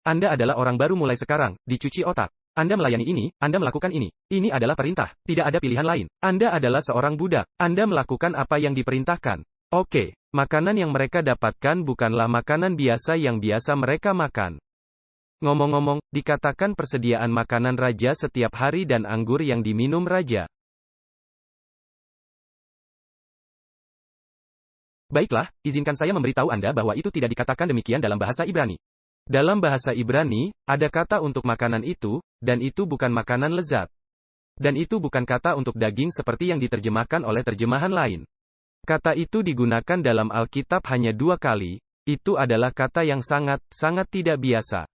[SPEAKER 3] Anda adalah orang baru mulai sekarang, dicuci otak. Anda melayani ini, Anda melakukan ini. Ini adalah perintah, tidak ada pilihan lain. Anda adalah seorang budak. Anda melakukan apa yang diperintahkan. Oke, makanan yang mereka dapatkan bukanlah makanan biasa yang biasa mereka makan. Ngomong-ngomong, dikatakan persediaan makanan raja setiap hari dan anggur yang diminum raja. Baiklah, izinkan saya memberitahu Anda bahwa itu tidak dikatakan demikian dalam bahasa Ibrani. Dalam bahasa Ibrani, ada kata untuk makanan itu, dan itu bukan makanan lezat. Dan itu bukan kata untuk daging seperti yang diterjemahkan oleh terjemahan lain. Kata itu digunakan dalam Alkitab hanya 2 kali, itu adalah kata yang sangat, sangat tidak biasa.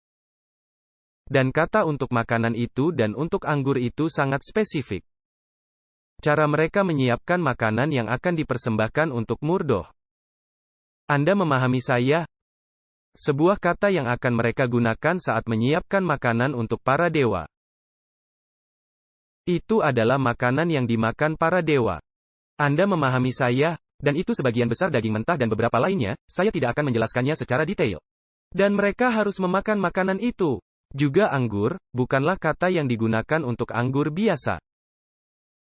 [SPEAKER 3] Dan kata untuk makanan itu dan untuk anggur itu sangat spesifik. Cara mereka menyiapkan makanan yang akan dipersembahkan untuk Murdoch. Anda memahami saya? Sebuah kata yang akan mereka gunakan saat menyiapkan makanan untuk para dewa. Itu adalah makanan yang dimakan para dewa. Anda memahami saya? Dan itu sebagian besar daging mentah dan beberapa lainnya, saya tidak akan menjelaskannya secara detail. Dan mereka harus memakan makanan itu. Juga anggur, bukanlah kata yang digunakan untuk anggur biasa.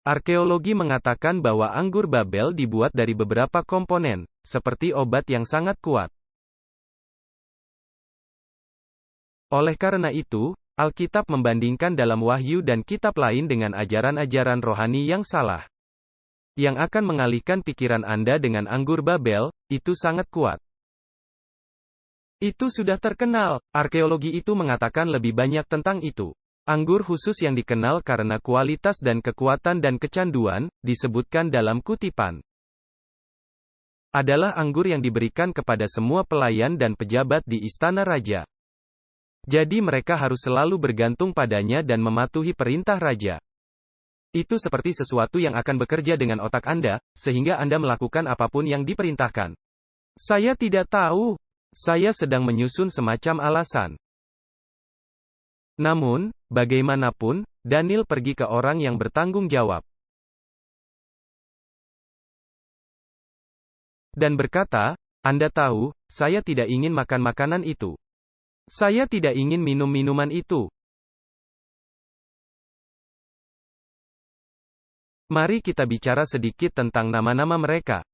[SPEAKER 3] Arkeologi mengatakan bahwa anggur Babel dibuat dari beberapa komponen, seperti obat yang sangat kuat. Oleh karena itu, Alkitab membandingkan dalam Wahyu dan kitab lain dengan ajaran-ajaran rohani yang salah. Yang akan mengalihkan pikiran Anda dengan anggur Babel, itu sangat kuat. Itu sudah terkenal, arkeologi itu mengatakan lebih banyak tentang itu. Anggur khusus yang dikenal karena kualitas dan kekuatan dan kecanduan, disebutkan dalam kutipan. Adalah anggur yang diberikan kepada semua pelayan dan pejabat di istana raja. Jadi mereka harus selalu bergantung padanya dan mematuhi perintah raja. Itu seperti sesuatu yang akan bekerja dengan otak Anda, sehingga Anda melakukan apapun yang diperintahkan. Saya tidak tahu. Saya sedang menyusun semacam alasan. Namun, bagaimanapun, Daniel pergi ke orang yang bertanggung jawab. Dan berkata, Anda tahu, saya tidak ingin makan makanan itu. Saya tidak ingin minum minuman itu. Mari kita bicara sedikit tentang nama-nama mereka.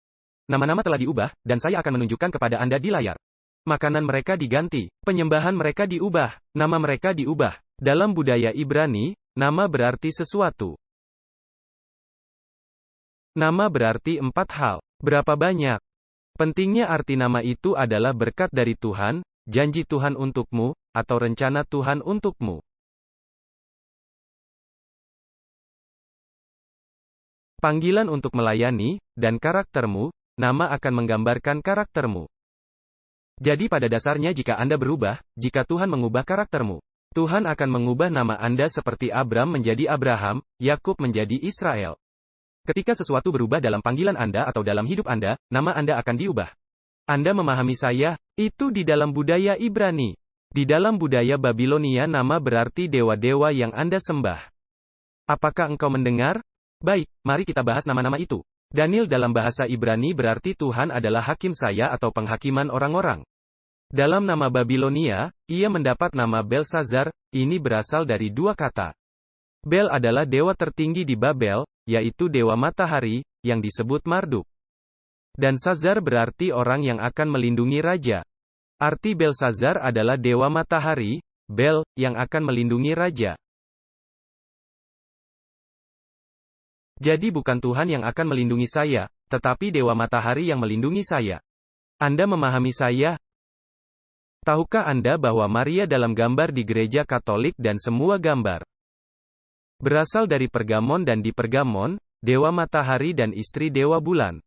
[SPEAKER 3] Nama-nama telah diubah, dan saya akan menunjukkan kepada Anda di layar. Makanan mereka diganti, penyembahan mereka diubah, nama mereka diubah. Dalam budaya Ibrani, nama berarti sesuatu. Nama berarti 4 hal. Berapa banyak? Pentingnya arti nama itu adalah berkat dari Tuhan, janji Tuhan untukmu, atau rencana Tuhan untukmu. Panggilan untuk melayani, dan karaktermu, nama akan menggambarkan karaktermu. Jadi pada dasarnya jika Anda berubah, jika Tuhan mengubah karaktermu, Tuhan akan mengubah nama Anda seperti Abram menjadi Abraham, Yakub menjadi Israel. Ketika sesuatu berubah dalam panggilan Anda atau dalam hidup Anda, nama Anda akan diubah. Anda memahami saya? Itu di dalam budaya Ibrani. Di dalam budaya Babilonia nama berarti dewa-dewa yang Anda sembah. Apakah engkau mendengar? Baik, mari kita bahas nama-nama itu. Daniel dalam bahasa Ibrani berarti Tuhan adalah hakim saya atau penghakiman orang-orang. Dalam nama Babilonia, ia mendapat nama Belsazar, ini berasal dari 2 kata. Bel adalah dewa tertinggi di Babel, yaitu dewa matahari, yang disebut Marduk. Dan Sazar berarti orang yang akan melindungi raja. Arti Belsazar adalah dewa matahari, Bel, yang akan melindungi raja. Jadi bukan Tuhan yang akan melindungi saya, tetapi dewa matahari yang melindungi saya. Anda memahami saya? Tahukah Anda bahwa Maria dalam gambar di gereja Katolik dan semua gambar berasal dari Pergamon dan di Pergamon, dewa matahari dan istri dewa bulan.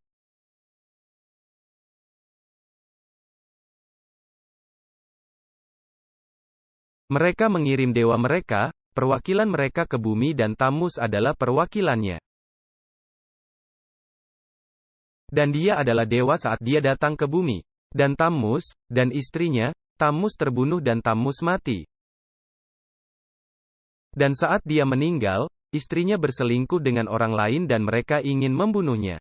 [SPEAKER 3] Mereka mengirim dewa mereka, perwakilan mereka ke bumi dan Tammuz adalah perwakilannya. Dan dia adalah dewa saat dia datang ke bumi. Dan Tammuz, dan istrinya, Tammuz terbunuh dan Tammuz mati. Dan saat dia meninggal, istrinya berselingkuh dengan orang lain dan mereka ingin membunuhnya.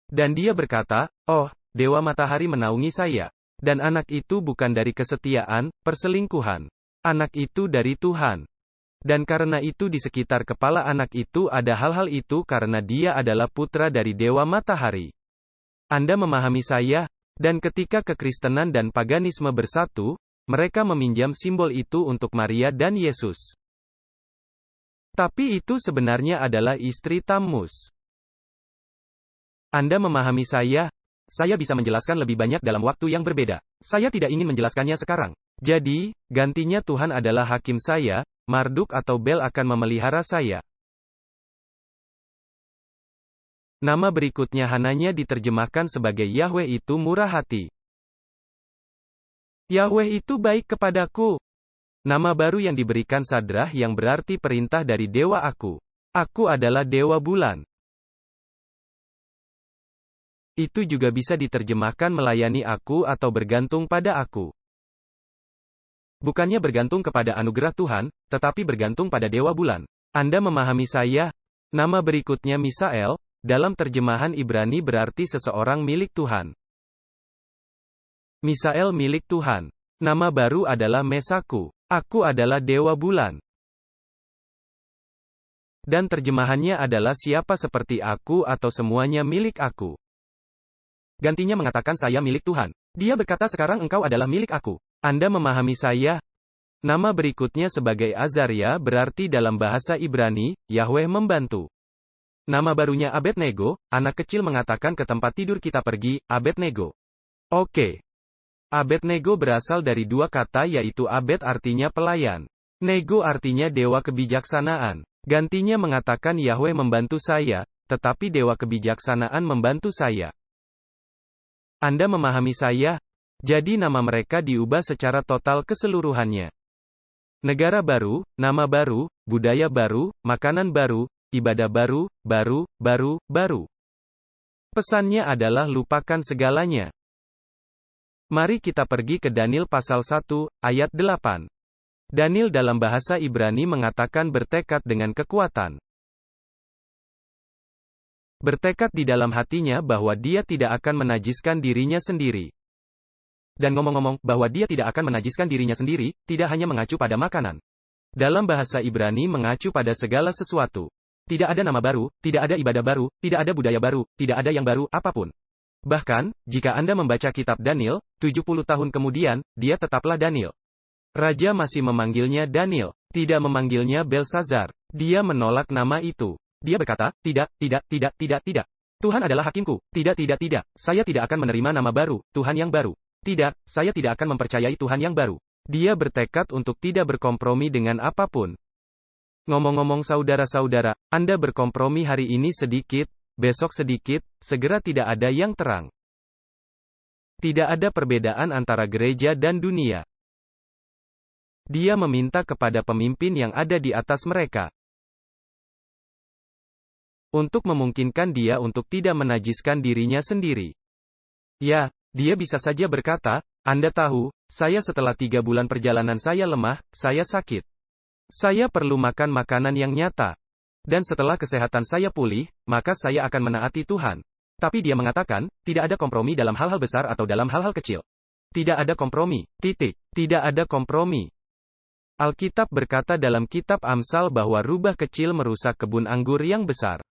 [SPEAKER 3] Dan dia berkata, "Oh, dewa matahari menaungi saya." Dan anak itu bukan dari kesetiaan, perselingkuhan. Anak itu dari Tuhan. Dan karena itu di sekitar kepala anak itu ada hal-hal itu karena dia adalah putra dari dewa matahari. Anda memahami saya? Dan ketika kekristenan dan paganisme bersatu, mereka meminjam simbol itu untuk Maria dan Yesus. Tapi itu sebenarnya adalah istri Tammuz. Anda memahami saya? Saya bisa menjelaskan lebih banyak dalam waktu yang berbeda. Saya tidak ingin menjelaskannya sekarang. Jadi, gantinya Tuhan adalah hakim saya, Marduk atau Bel akan memelihara saya. Nama berikutnya Hananya diterjemahkan sebagai Yahweh itu murah hati. Yahweh itu baik kepadaku. Nama baru yang diberikan Sadrah yang berarti perintah dari dewa aku. Aku adalah dewa bulan. Itu juga bisa diterjemahkan melayani aku atau bergantung pada aku. Bukannya bergantung kepada anugerah Tuhan, tetapi bergantung pada Dewa Bulan. Anda memahami saya? Nama berikutnya Misael, dalam terjemahan Ibrani berarti seseorang milik Tuhan. Misael milik Tuhan. Nama baru adalah Mesaku. Aku adalah Dewa Bulan. Dan terjemahannya adalah siapa seperti aku atau semuanya milik aku. Gantinya mengatakan saya milik Tuhan. Dia berkata sekarang engkau adalah milik aku. Anda memahami saya? Nama berikutnya sebagai Azaria berarti dalam bahasa Ibrani, Yahweh membantu. Nama barunya Abednego, anak kecil mengatakan ke tempat tidur kita pergi, Abednego. Oke. Abednego berasal dari dua kata yaitu Abed artinya pelayan. Nego artinya dewa kebijaksanaan. Gantinya mengatakan Yahweh membantu saya, tetapi dewa kebijaksanaan membantu saya. Anda memahami saya? Jadi nama mereka diubah secara total keseluruhannya. Negara baru, nama baru, budaya baru, makanan baru, ibadah baru, baru. Pesannya adalah lupakan segalanya. Mari kita pergi ke Daniel pasal 1, ayat 8. Daniel dalam bahasa Ibrani mengatakan bertekad dengan kekuatan. Bertekad di dalam hatinya bahwa dia tidak akan menajiskan dirinya sendiri. Dan ngomong-ngomong, bahwa dia tidak akan menajiskan dirinya sendiri, tidak hanya mengacu pada makanan. Dalam bahasa Ibrani mengacu pada segala sesuatu. Tidak ada nama baru, tidak ada ibadah baru, tidak ada budaya baru, tidak ada yang baru, apapun. Bahkan, jika Anda membaca kitab Daniel, 70 tahun kemudian, dia tetaplah Daniel. Raja masih memanggilnya Daniel, tidak memanggilnya Belsazar. Dia menolak nama itu. Dia berkata, tidak. Tuhan adalah hakimku. Tidak. Saya tidak akan menerima nama baru, Tuhan yang baru. Tidak, saya tidak akan mempercayai Tuhan yang baru. Dia bertekad untuk tidak berkompromi dengan apapun. Ngomong-ngomong saudara-saudara, Anda berkompromi hari ini sedikit, besok sedikit, segera tidak ada yang terang. Tidak ada perbedaan antara gereja dan dunia. Dia meminta kepada pemimpin yang ada di atas mereka untuk memungkinkan dia untuk tidak menajiskan dirinya sendiri. Ya, dia bisa saja berkata, Anda tahu, saya setelah 3 bulan perjalanan saya lemah, saya sakit. Saya perlu makan makanan yang nyata. Dan setelah kesehatan saya pulih, maka saya akan menaati Tuhan. Tapi dia mengatakan, tidak ada kompromi dalam hal-hal besar atau dalam hal-hal kecil. Tidak ada kompromi, titik. Tidak ada kompromi. Alkitab berkata dalam kitab Amsal bahwa rubah kecil merusak kebun anggur yang besar.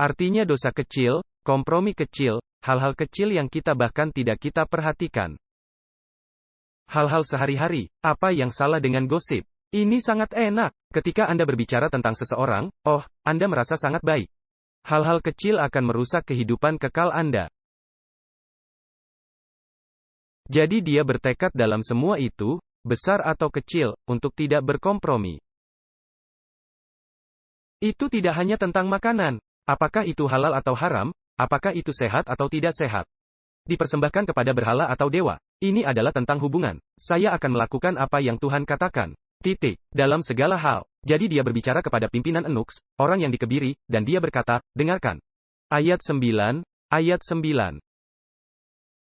[SPEAKER 3] Artinya dosa kecil, kompromi kecil, hal-hal kecil yang kita bahkan tidak kita perhatikan. Hal-hal sehari-hari, apa yang salah dengan gosip? Ini sangat enak. Ketika Anda berbicara tentang seseorang, oh, Anda merasa sangat baik. Hal-hal kecil akan merusak kehidupan kekal Anda. Jadi dia bertekad dalam semua itu, besar atau kecil, untuk tidak berkompromi. Itu tidak hanya tentang makanan. Apakah itu halal atau haram? Apakah itu sehat atau tidak sehat? Dipersembahkan kepada berhala atau dewa. Ini adalah tentang hubungan. Saya akan melakukan apa yang Tuhan katakan. Titik. Dalam segala hal. Jadi dia berbicara kepada pimpinan Eunuks, orang yang dikebiri, dan dia berkata, dengarkan. Ayat 9.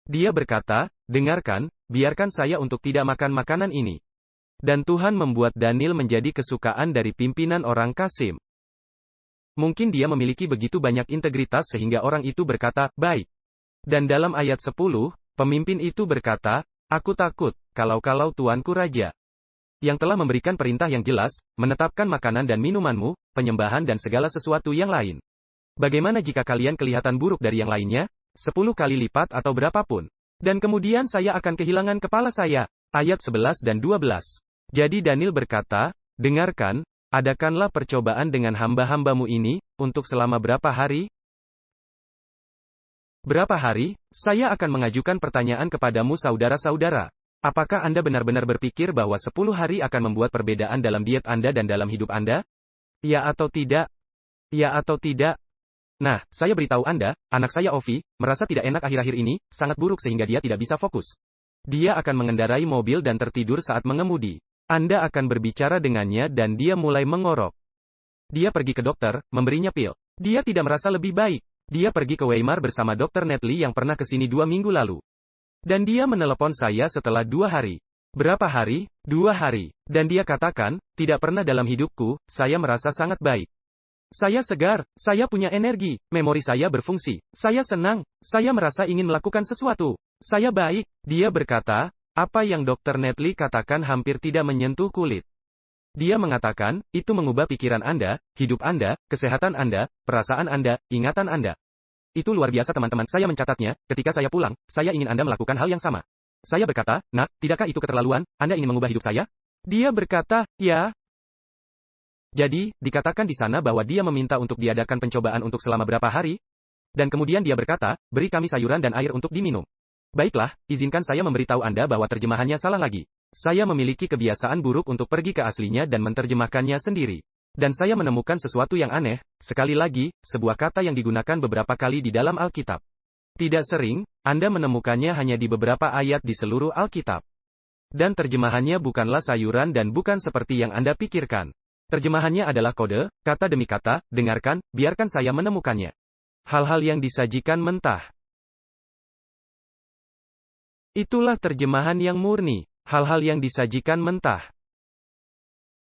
[SPEAKER 3] Dia berkata, dengarkan, biarkan saya untuk tidak makan makanan ini. Dan Tuhan membuat Daniel menjadi kesukaan dari pimpinan orang Kasim. Mungkin dia memiliki begitu banyak integritas sehingga orang itu berkata, baik. Dan dalam ayat 10, pemimpin itu berkata, aku takut, kalau tuanku raja, yang telah memberikan perintah yang jelas, menetapkan makanan dan minumanmu, penyembahan dan segala sesuatu yang lain. Bagaimana jika kalian kelihatan buruk dari yang lainnya? 10 kali lipat atau berapapun. Dan kemudian saya akan kehilangan kepala saya. Ayat 11 dan 12. Jadi Daniel berkata, dengarkan, adakanlah percobaan dengan hamba-hambamu ini, untuk selama berapa hari? Berapa hari? Saya akan mengajukan pertanyaan kepadamu saudara-saudara. Apakah Anda benar-benar berpikir bahwa 10 hari akan membuat perbedaan dalam diet Anda dan dalam hidup Anda? Ya atau tidak? Ya atau tidak? Nah, saya beritahu Anda, anak saya Ovi, merasa tidak enak akhir-akhir ini, sangat buruk sehingga dia tidak bisa fokus. Dia akan mengendarai mobil dan tertidur saat mengemudi. Anda akan berbicara dengannya dan dia mulai mengorok. Dia pergi ke dokter, memberinya pil. Dia tidak merasa lebih baik. Dia pergi ke Weimar bersama Dr. Netley yang pernah ke sini 2 minggu lalu. Dan dia menelepon saya setelah 2 hari. Berapa hari? 2 hari. Dan dia katakan, tidak pernah dalam hidupku, saya merasa sangat baik. Saya segar, saya punya energi, memori saya berfungsi, saya senang, saya merasa ingin melakukan sesuatu. Saya baik. Dia berkata, apa yang Dr. Netley katakan hampir tidak menyentuh kulit. Dia mengatakan, itu mengubah pikiran Anda, hidup Anda, kesehatan Anda, perasaan Anda, ingatan Anda. Itu luar biasa teman-teman, saya mencatatnya, ketika saya pulang, saya ingin Anda melakukan hal yang sama. Saya berkata, nak, tidakkah itu keterlaluan, Anda ingin mengubah hidup saya? Dia berkata, ya. Jadi, dikatakan di sana bahwa dia meminta untuk diadakan pencobaan untuk selama berapa hari? Dan kemudian dia berkata, beri kami sayuran dan air untuk diminum. Baiklah, izinkan saya memberitahu Anda bahwa terjemahannya salah lagi. Saya memiliki kebiasaan buruk untuk pergi ke aslinya dan menerjemahkannya sendiri. Dan saya menemukan sesuatu yang aneh, sekali lagi, sebuah kata yang digunakan beberapa kali di dalam Alkitab. Tidak sering, Anda menemukannya hanya di beberapa ayat di seluruh Alkitab. Dan terjemahannya bukanlah sayuran dan bukan seperti yang Anda pikirkan. Terjemahannya adalah kode, kata demi kata, dengarkan, biarkan saya menemukannya. Hal-hal yang disajikan mentah. Itulah terjemahan yang murni, hal-hal yang disajikan mentah.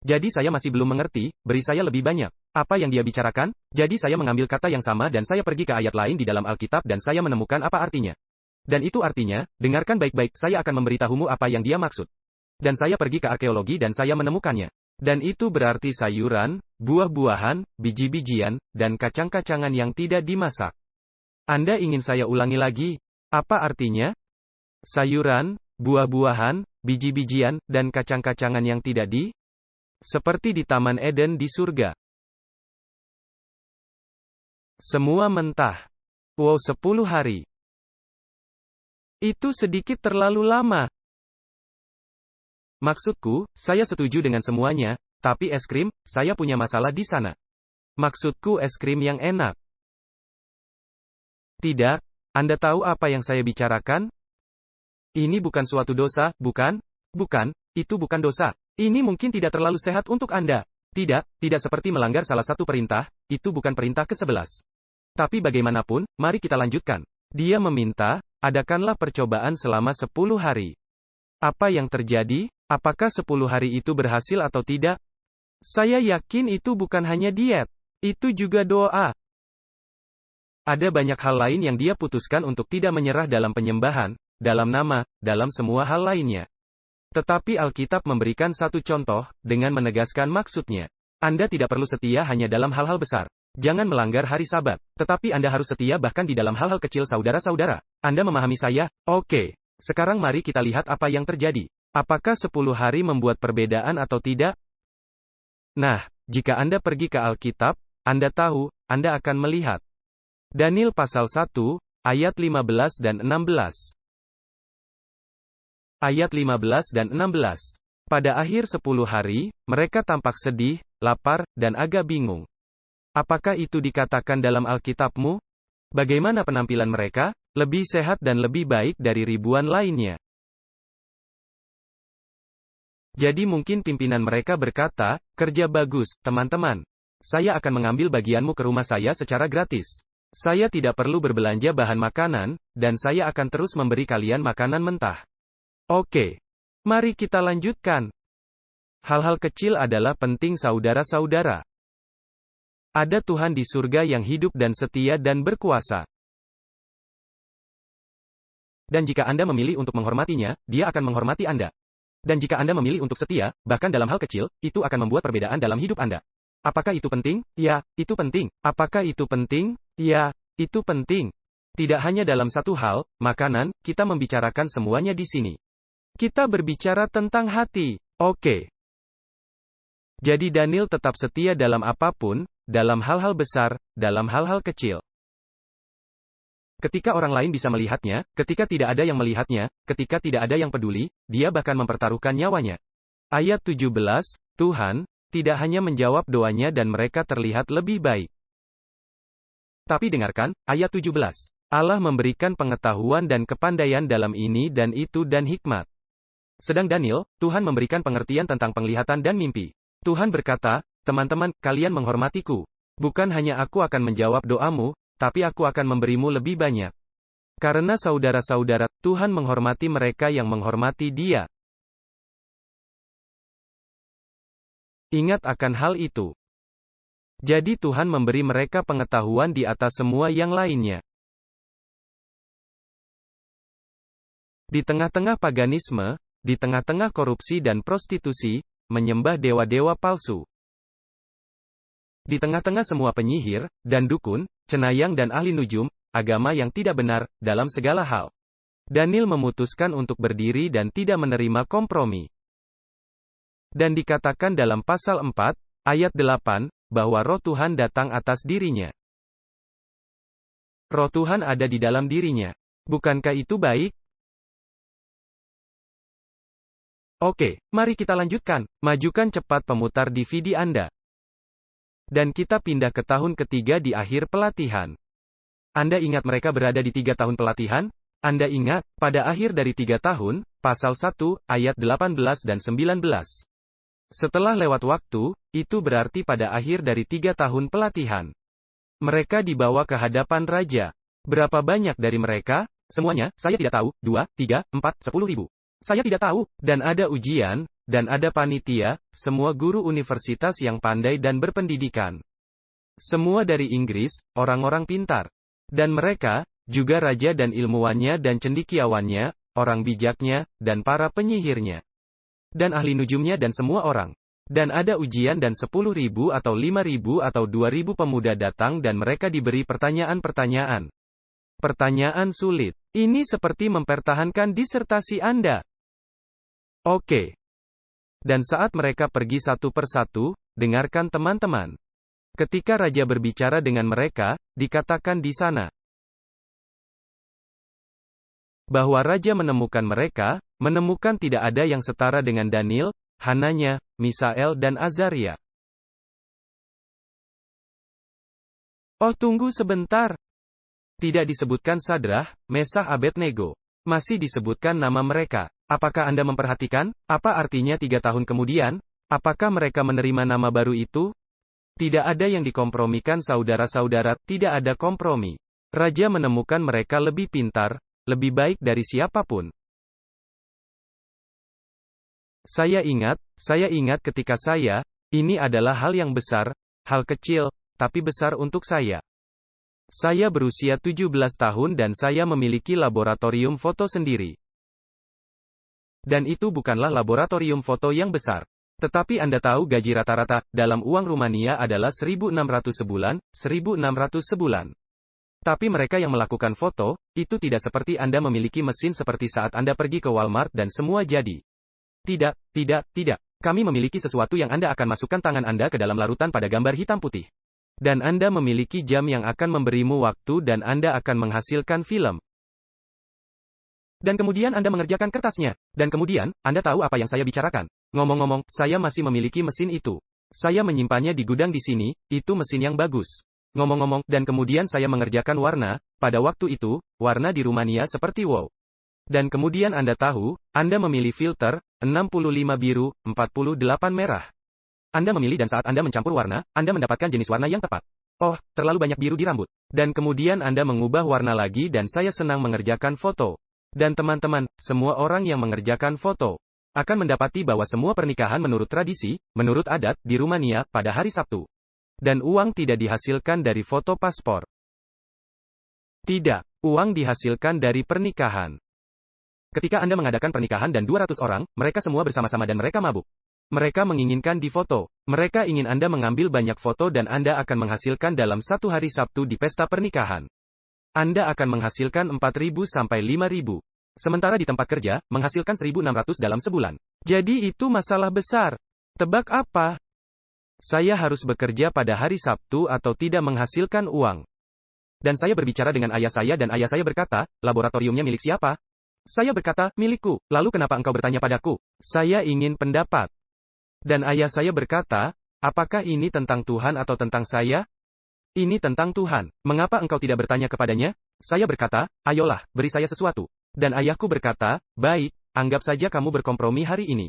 [SPEAKER 3] Jadi saya masih belum mengerti, beri saya lebih banyak. Apa yang dia bicarakan? Jadi saya mengambil kata yang sama dan saya pergi ke ayat lain di dalam Alkitab dan saya menemukan apa artinya. Dan itu artinya, dengarkan baik-baik, saya akan memberitahumu apa yang dia maksud. Dan saya pergi ke arkeologi dan saya menemukannya. Dan itu berarti sayuran, buah-buahan, biji-bijian, dan kacang-kacangan yang tidak dimasak. Anda ingin saya ulangi lagi? Apa artinya? Sayuran, buah-buahan, biji-bijian, dan kacang-kacangan yang tidak seperti di Taman Eden di surga. Semua mentah. Wow, 10 hari. Itu sedikit terlalu lama. Maksudku, saya setuju dengan semuanya, tapi es krim, saya punya masalah di sana. Maksudku es krim yang enak. Tidak, Anda tahu apa yang saya bicarakan? Ini bukan suatu dosa, bukan? Bukan, itu bukan dosa. Ini mungkin tidak terlalu sehat untuk Anda. Tidak seperti melanggar salah satu perintah, itu bukan perintah ke-11. Tapi bagaimanapun, mari kita lanjutkan. Dia meminta, adakanlah percobaan selama 10 hari. Apa yang terjadi? Apakah 10 hari itu berhasil atau tidak? Saya yakin itu bukan hanya diet. Itu juga doa. Ada banyak hal lain yang dia putuskan untuk tidak menyerah dalam penyembahan, dalam nama, dalam semua hal lainnya. Tetapi Alkitab memberikan satu contoh, dengan menegaskan maksudnya. Anda tidak perlu setia hanya dalam hal-hal besar. Jangan melanggar hari Sabat. Tetapi Anda harus setia bahkan di dalam hal-hal kecil saudara-saudara. Anda memahami saya? Oke. Sekarang mari kita lihat apa yang terjadi. Apakah 10 hari membuat perbedaan atau tidak? Nah, jika Anda pergi ke Alkitab, Anda tahu, Anda akan melihat. Daniel pasal 1, ayat 15 dan 16. Ayat 15 dan 16. Pada akhir 10 hari, mereka tampak sedih, lapar, dan agak bingung. Apakah itu dikatakan dalam Alkitabmu? Bagaimana penampilan mereka? Lebih sehat dan lebih baik dari ribuan lainnya. Jadi mungkin pimpinan mereka berkata, kerja bagus, teman-teman. Saya akan mengambil bagianmu ke rumah saya secara gratis. Saya tidak perlu berbelanja bahan makanan, dan saya akan terus memberi kalian makanan mentah. Oke. Mari kita lanjutkan. Hal-hal kecil adalah penting saudara-saudara. Ada Tuhan di surga yang hidup dan setia dan berkuasa. Dan jika Anda memilih untuk menghormatinya, Dia akan menghormati Anda. Dan jika Anda memilih untuk setia, bahkan dalam hal kecil, itu akan membuat perbedaan dalam hidup Anda. Apakah itu penting? Ya, itu penting. Apakah itu penting? Ya, itu penting. Tidak hanya dalam satu hal, makanan, kita membicarakan semuanya di sini. Kita berbicara tentang hati. Oke. Jadi Daniel tetap setia dalam apapun, dalam hal-hal besar, dalam hal-hal kecil. Ketika orang lain bisa melihatnya, ketika tidak ada yang melihatnya, ketika tidak ada yang peduli, dia bahkan mempertaruhkan nyawanya. Ayat 17, Tuhan tidak hanya menjawab doanya dan mereka terlihat lebih baik. Tapi dengarkan, ayat 17. Allah memberikan pengetahuan dan kepandaian dalam ini dan itu dan hikmat. Sedang Daniel, Tuhan memberikan pengertian tentang penglihatan dan mimpi. Tuhan berkata, teman-teman, kalian menghormatiku. Bukan hanya aku akan menjawab doamu, tapi aku akan memberimu lebih banyak. Karena saudara-saudara, Tuhan menghormati mereka yang menghormati Dia. Ingat akan hal itu. Jadi Tuhan memberi mereka pengetahuan di atas semua yang lainnya. Di tengah-tengah paganisme, di tengah-tengah korupsi dan prostitusi, menyembah dewa-dewa palsu. Di tengah-tengah semua penyihir, dan dukun, cenayang dan ahli nujum, agama yang tidak benar, dalam segala hal. Daniel memutuskan untuk berdiri dan tidak menerima kompromi. Dan dikatakan dalam pasal 4, ayat 8, bahwa roh Tuhan datang atas dirinya. Roh Tuhan ada di dalam dirinya. Bukankah itu baik? Oke, mari kita lanjutkan. Majukan cepat pemutar DVD Anda. Dan kita pindah ke tahun ketiga di akhir pelatihan. Anda ingat mereka berada di 3 tahun pelatihan? Anda ingat, pada akhir dari 3 tahun, pasal 1, ayat 18 dan 19. Setelah lewat waktu, itu berarti pada akhir dari 3 tahun pelatihan. Mereka dibawa ke hadapan raja. Berapa banyak dari mereka? Semuanya, saya tidak tahu, 2, 3, 4, 10 ribu. Saya tidak tahu, dan ada ujian, dan ada panitia, semua guru universitas yang pandai dan berpendidikan. Semua dari Inggris, orang-orang pintar. Dan mereka, juga raja dan ilmuwannya dan cendekiawannya, orang bijaknya, dan para penyihirnya. Dan ahli nujumnya dan semua orang. Dan ada ujian dan 10.000 atau 5.000 atau 2.000 pemuda datang dan mereka diberi pertanyaan-pertanyaan. Pertanyaan sulit. Ini seperti mempertahankan disertasi Anda. Oke. Dan saat mereka pergi satu persatu, dengarkan teman-teman. Ketika raja berbicara dengan mereka, dikatakan di sana bahwa raja menemukan mereka, menemukan tidak ada yang setara dengan Daniel, Hananya, Misael dan Azaria. Oh, tunggu sebentar. Tidak disebutkan Sadrah, Mesah Abednego. Masih disebutkan nama mereka. Apakah Anda memperhatikan? Apa artinya 3 tahun kemudian? Apakah mereka menerima nama baru itu? Tidak ada yang dikompromikan saudara-saudara, tidak ada kompromi. Raja menemukan mereka lebih pintar, lebih baik dari siapapun. Saya ingat ketika ini adalah hal yang besar, hal kecil, tapi besar untuk saya. Saya berusia 17 tahun dan saya memiliki laboratorium foto sendiri. Dan itu bukanlah laboratorium foto yang besar. Tetapi Anda tahu gaji rata-rata, dalam uang Rumania adalah 1.600 sebulan, 1.600 sebulan. Tapi mereka yang melakukan foto, itu tidak seperti Anda memiliki mesin seperti saat Anda pergi ke Walmart dan semua jadi. Tidak. Kami memiliki sesuatu yang Anda akan masukkan tangan Anda ke dalam larutan pada gambar hitam putih. Dan Anda memiliki jam yang akan memberimu waktu dan Anda akan menghasilkan film. Dan kemudian Anda mengerjakan kertasnya. Dan kemudian, Anda tahu apa yang saya bicarakan. Ngomong-ngomong, saya masih memiliki mesin itu. Saya menyimpannya di gudang di sini, itu mesin yang bagus. Ngomong-ngomong, dan kemudian saya mengerjakan warna, pada waktu itu, warna di Rumania seperti wow. Dan kemudian Anda tahu, Anda memilih filter, 65 biru, 48 merah. Anda memilih dan saat Anda mencampur warna, Anda mendapatkan jenis warna yang tepat. Oh, terlalu banyak biru di rambut. Dan kemudian Anda mengubah warna lagi dan saya senang mengerjakan foto. Dan teman-teman, semua orang yang mengerjakan foto akan mendapati bahwa semua pernikahan menurut tradisi, menurut adat, di Rumania, pada hari Sabtu. Dan uang tidak dihasilkan dari foto paspor. Tidak, uang dihasilkan dari pernikahan. Ketika Anda mengadakan pernikahan dan 200 orang, mereka semua bersama-sama dan mereka mabuk. Mereka menginginkan difoto. Mereka ingin Anda mengambil banyak foto dan Anda akan menghasilkan dalam satu hari Sabtu di pesta pernikahan. Anda akan menghasilkan 4.000 sampai 5.000. Sementara di tempat kerja, menghasilkan 1.600 dalam sebulan. Jadi itu masalah besar. Tebak apa? Saya harus bekerja pada hari Sabtu atau tidak menghasilkan uang. Dan saya berbicara dengan ayah saya dan ayah saya berkata, laboratoriumnya milik siapa? Saya berkata, milikku. Lalu kenapa engkau bertanya padaku? Saya ingin pendapat. Dan ayah saya berkata, apakah ini tentang Tuhan atau tentang saya? Ini tentang Tuhan. Mengapa engkau tidak bertanya kepadanya? Saya berkata, ayolah, beri saya sesuatu. Dan ayahku berkata, baik, anggap saja kamu berkompromi hari ini.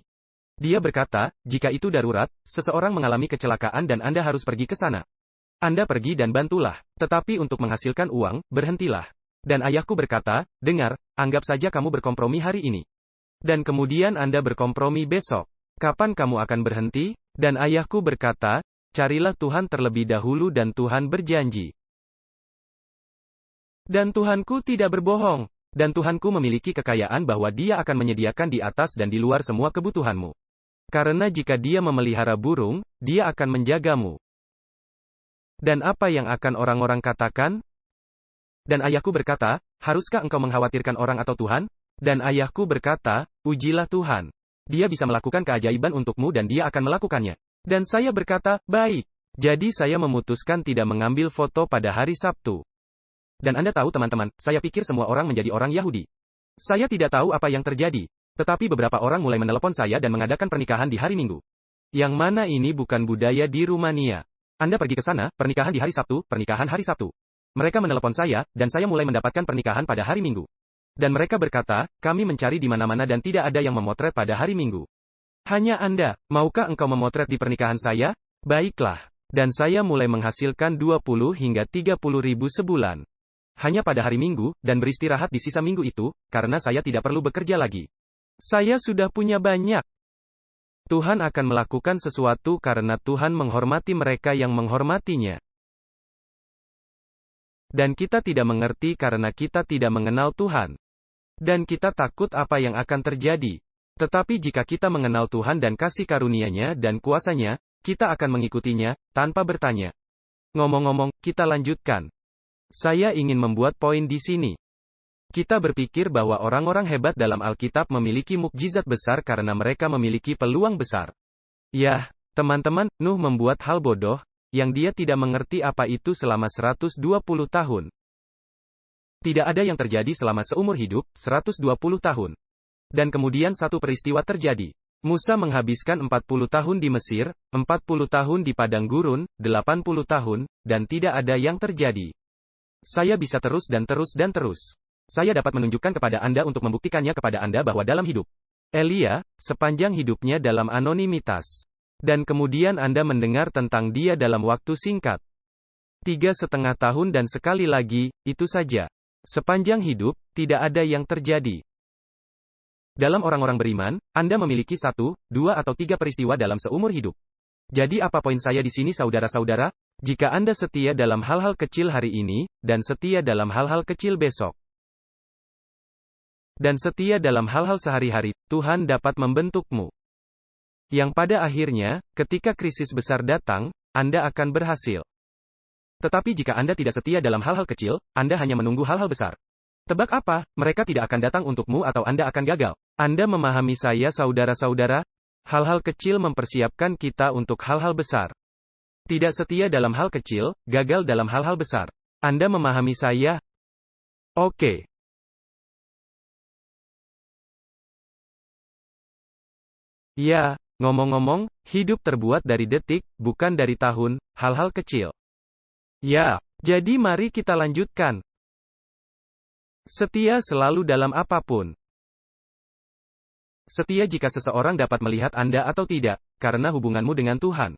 [SPEAKER 3] Dia berkata, jika itu darurat, seseorang mengalami kecelakaan dan Anda harus pergi ke sana. Anda pergi dan bantulah. Tetapi untuk menghasilkan uang, berhentilah. Dan ayahku berkata, dengar, anggap saja kamu berkompromi hari ini. Dan kemudian Anda berkompromi besok. Kapan kamu akan berhenti? Dan ayahku berkata, carilah Tuhan terlebih dahulu dan Tuhan berjanji. Dan Tuhanku tidak berbohong. Dan Tuhanku memiliki kekayaan bahwa Dia akan menyediakan di atas dan di luar semua kebutuhanmu. Karena jika Dia memelihara burung, Dia akan menjagamu. Dan apa yang akan orang-orang katakan? Dan ayahku berkata, haruskah engkau mengkhawatirkan orang atau Tuhan? Dan ayahku berkata, ujilah Tuhan. Dia bisa melakukan keajaiban untukmu dan Dia akan melakukannya. Dan saya berkata, baik. Jadi saya memutuskan tidak mengambil foto pada hari Sabtu. Dan Anda tahu teman-teman, saya pikir semua orang menjadi orang Yahudi. Saya tidak tahu apa yang terjadi. Tetapi beberapa orang mulai menelepon saya dan mengadakan pernikahan di hari Minggu. Yang mana ini bukan budaya di Rumania. Anda pergi ke sana, pernikahan di hari Sabtu, pernikahan hari Sabtu. Mereka menelepon saya, dan saya mulai mendapatkan pernikahan pada hari Minggu. Dan mereka berkata, kami mencari di mana-mana dan tidak ada yang memotret pada hari Minggu. Hanya Anda, maukah engkau memotret di pernikahan saya? Baiklah. Dan saya mulai menghasilkan 20 hingga 30 ribu sebulan. Hanya pada hari Minggu, dan beristirahat di sisa minggu itu, karena saya tidak perlu bekerja lagi. Saya sudah punya banyak. Tuhan akan melakukan sesuatu karena Tuhan menghormati mereka yang menghormatinya. Dan kita tidak mengerti karena kita tidak mengenal Tuhan. Dan kita takut apa yang akan terjadi. Tetapi jika kita mengenal Tuhan dan kasih karunia-Nya dan kuasa-Nya, kita akan mengikutinya, tanpa bertanya. Ngomong-ngomong, kita lanjutkan. Saya ingin membuat poin di sini. Kita berpikir bahwa orang-orang hebat dalam Alkitab memiliki mukjizat besar karena mereka memiliki peluang besar. Yah, teman-teman, Nuh membuat hal bodoh, yang dia tidak mengerti apa itu selama 120 tahun. Tidak ada yang terjadi selama seumur hidup, 120 tahun. Dan kemudian satu peristiwa terjadi. Musa menghabiskan 40 tahun di Mesir, 40 tahun di padang gurun, 80 tahun, dan tidak ada yang terjadi. Saya bisa terus dan terus dan terus. Saya dapat menunjukkan kepada Anda untuk membuktikannya kepada Anda bahwa dalam hidup Elia, sepanjang hidupnya dalam anonimitas. Dan kemudian Anda mendengar tentang dia dalam waktu singkat. 3,5 tahun dan sekali lagi, itu saja. Sepanjang hidup, tidak ada yang terjadi. Dalam orang-orang beriman, Anda memiliki 1, 2 atau 3 peristiwa dalam seumur hidup. Jadi apa poin saya di sini saudara-saudara? Jika Anda setia dalam hal-hal kecil hari ini, dan setia dalam hal-hal kecil besok, dan setia dalam hal-hal sehari-hari, Tuhan dapat membentukmu. Yang pada akhirnya, ketika krisis besar datang, Anda akan berhasil. Tetapi jika Anda tidak setia dalam hal-hal kecil, Anda hanya menunggu hal-hal besar. Tebak apa? Mereka tidak akan datang untukmu atau Anda akan gagal. Anda memahami saya saudara-saudara? Hal-hal kecil mempersiapkan kita untuk hal-hal besar. Tidak setia dalam hal kecil, gagal dalam hal-hal besar. Anda memahami saya? Oke. Ya, ngomong-ngomong, hidup terbuat dari detik, bukan dari tahun, hal-hal kecil. Ya, jadi mari kita lanjutkan. Setia selalu dalam apapun. Setia jika seseorang dapat melihat Anda atau tidak, karena hubunganmu dengan Tuhan.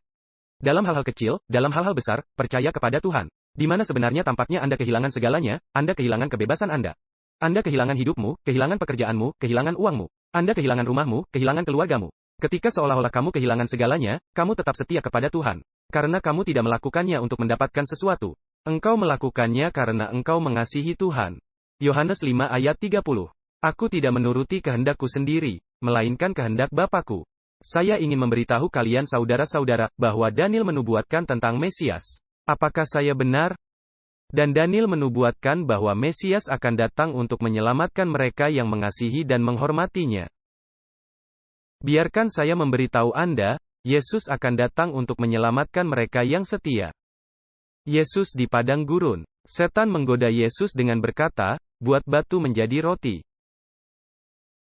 [SPEAKER 3] Dalam hal-hal kecil, dalam hal-hal besar, percaya kepada Tuhan. Di mana sebenarnya tampaknya Anda kehilangan segalanya, Anda kehilangan kebebasan Anda. Anda kehilangan hidupmu, kehilangan pekerjaanmu, kehilangan uangmu. Anda kehilangan rumahmu, kehilangan keluargamu. Ketika seolah-olah kamu kehilangan segalanya, kamu tetap setia kepada Tuhan. Karena kamu tidak melakukannya untuk mendapatkan sesuatu. Engkau melakukannya karena engkau mengasihi Tuhan. Yohanes 5 ayat 30. Aku tidak menuruti kehendakku sendiri, melainkan kehendak Bapa-Ku. Saya ingin memberitahu kalian saudara-saudara, bahwa Daniel menubuatkan tentang Mesias. Apakah saya benar? Dan Daniel menubuatkan bahwa Mesias akan datang untuk menyelamatkan mereka yang mengasihi dan menghormatinya. Biarkan saya memberitahu Anda, Yesus akan datang untuk menyelamatkan mereka yang setia. Yesus di padang gurun. Setan menggoda Yesus dengan berkata, buat batu menjadi roti.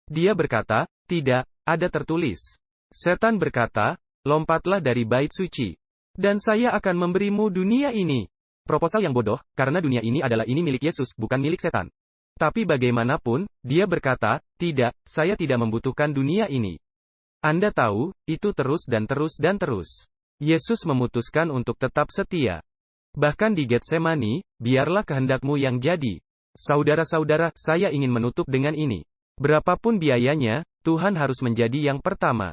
[SPEAKER 3] Dia berkata, tidak, ada tertulis. Setan berkata, lompatlah dari bait suci. Dan saya akan memberimu dunia ini. Proposal yang bodoh, karena dunia ini adalah ini milik Yesus, bukan milik setan. Tapi bagaimanapun, dia berkata, tidak, saya tidak membutuhkan dunia ini. Anda tahu, itu terus dan terus dan terus. Yesus memutuskan untuk tetap setia. Bahkan di Getsemani, biarlah kehendakmu yang jadi. Saudara-saudara, saya ingin menutup dengan ini. Berapapun biayanya, Tuhan harus menjadi yang pertama.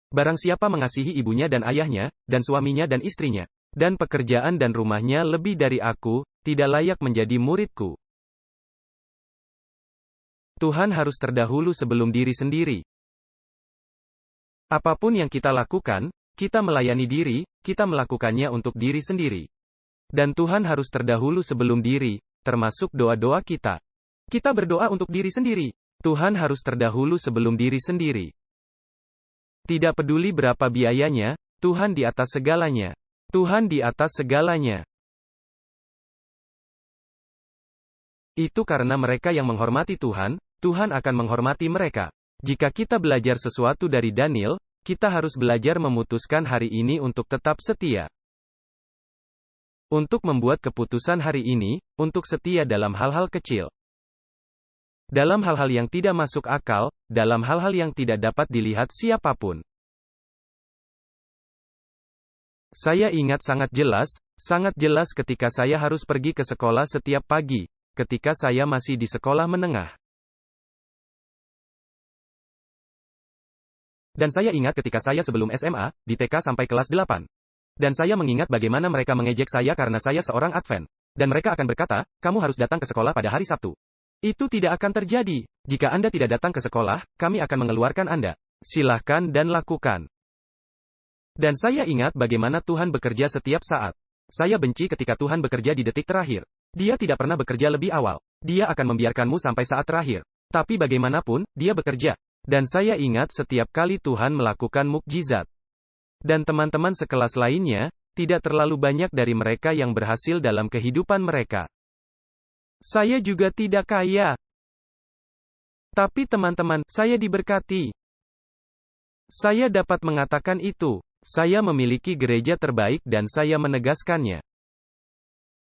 [SPEAKER 3] Barang siapa mengasihi ibunya dan ayahnya, dan suaminya dan istrinya, dan pekerjaan dan rumahnya lebih dari aku, tidak layak menjadi muridku. Tuhan harus terdahulu sebelum diri sendiri. Apapun yang kita lakukan, kita melayani diri, kita melakukannya untuk diri sendiri. Dan Tuhan harus terdahulu sebelum diri, termasuk doa-doa kita. Kita berdoa untuk diri sendiri. Tuhan harus terdahulu sebelum diri sendiri. Tidak peduli berapa biayanya, Tuhan di atas segalanya. Tuhan di atas segalanya. Itu karena mereka yang menghormati Tuhan, Tuhan akan menghormati mereka. Jika kita belajar sesuatu dari Daniel, kita harus belajar memutuskan hari ini untuk tetap setia. Untuk membuat keputusan hari ini, untuk setia dalam hal-hal kecil. Dalam hal-hal yang tidak masuk akal, dalam hal-hal yang tidak dapat dilihat siapapun. Saya ingat sangat jelas ketika saya harus pergi ke sekolah setiap pagi, ketika saya masih di sekolah menengah. Dan saya ingat ketika saya sebelum SMA, di TK sampai kelas 8. Dan saya mengingat bagaimana mereka mengejek saya karena saya seorang Advent. Dan mereka akan berkata, kamu harus datang ke sekolah pada hari Sabtu. Itu tidak akan terjadi. Jika Anda tidak datang ke sekolah, kami akan mengeluarkan Anda. Silahkan dan lakukan. Dan saya ingat bagaimana Tuhan bekerja setiap saat. Saya benci ketika Tuhan bekerja di detik terakhir. Dia tidak pernah bekerja lebih awal. Dia akan membiarkanmu sampai saat terakhir. Tapi bagaimanapun, dia bekerja. Dan saya ingat setiap kali Tuhan melakukan mukjizat. Dan teman-teman sekelas lainnya, tidak terlalu banyak dari mereka yang berhasil dalam kehidupan mereka. Saya juga tidak kaya. Tapi teman-teman, saya diberkati. Saya dapat mengatakan itu. Saya memiliki gereja terbaik dan saya menegaskannya.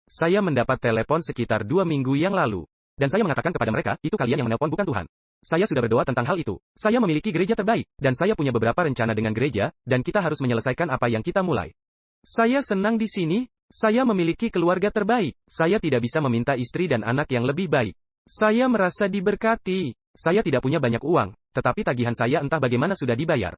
[SPEAKER 3] Saya mendapat telepon sekitar 2 minggu yang lalu. Dan saya mengatakan kepada mereka, itu kalian yang menelpon bukan Tuhan. Saya sudah berdoa tentang hal itu. Saya memiliki gereja terbaik, dan saya punya beberapa rencana dengan gereja, dan kita harus menyelesaikan apa yang kita mulai. Saya senang di sini, saya memiliki keluarga terbaik. Saya tidak bisa meminta istri dan anak yang lebih baik. Saya merasa diberkati. Saya tidak punya banyak uang, tetapi tagihan saya entah bagaimana sudah dibayar.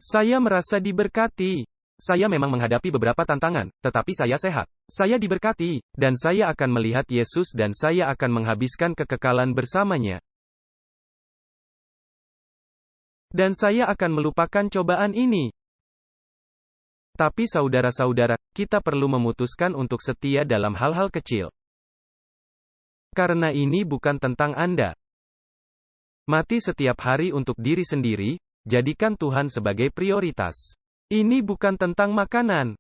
[SPEAKER 3] Saya merasa diberkati. Saya memang menghadapi beberapa tantangan, tetapi saya sehat. Saya diberkati, dan saya akan melihat Yesus dan saya akan menghabiskan kekekalan bersamanya. Dan saya akan melupakan cobaan ini. Tapi saudara-saudara, kita perlu memutuskan untuk setia dalam hal-hal kecil. Karena ini bukan tentang Anda. Mati setiap hari untuk diri sendiri, jadikan Tuhan sebagai prioritas. Ini bukan tentang makanan.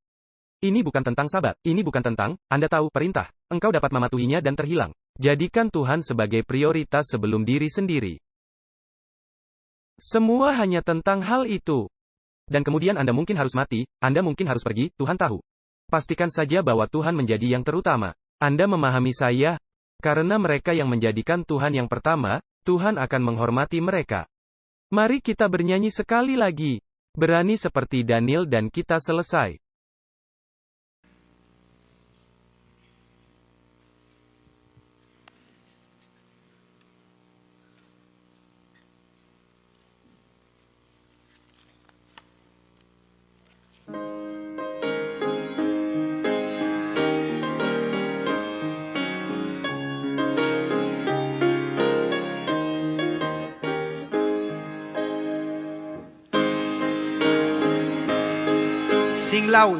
[SPEAKER 3] Ini bukan tentang sabat. Ini bukan tentang, Anda tahu, perintah. Engkau dapat mematuhinya dan terhilang. Jadikan Tuhan sebagai prioritas sebelum diri sendiri. Semua hanya tentang hal itu. Dan kemudian Anda mungkin harus mati, Anda mungkin harus pergi, Tuhan tahu. Pastikan saja bahwa Tuhan menjadi yang terutama. Anda memahami saya? Karena mereka yang menjadikan Tuhan yang pertama, Tuhan akan menghormati mereka. Mari kita bernyanyi sekali lagi. Berani seperti Daniel dan kita selesai.
[SPEAKER 4] Sing loud.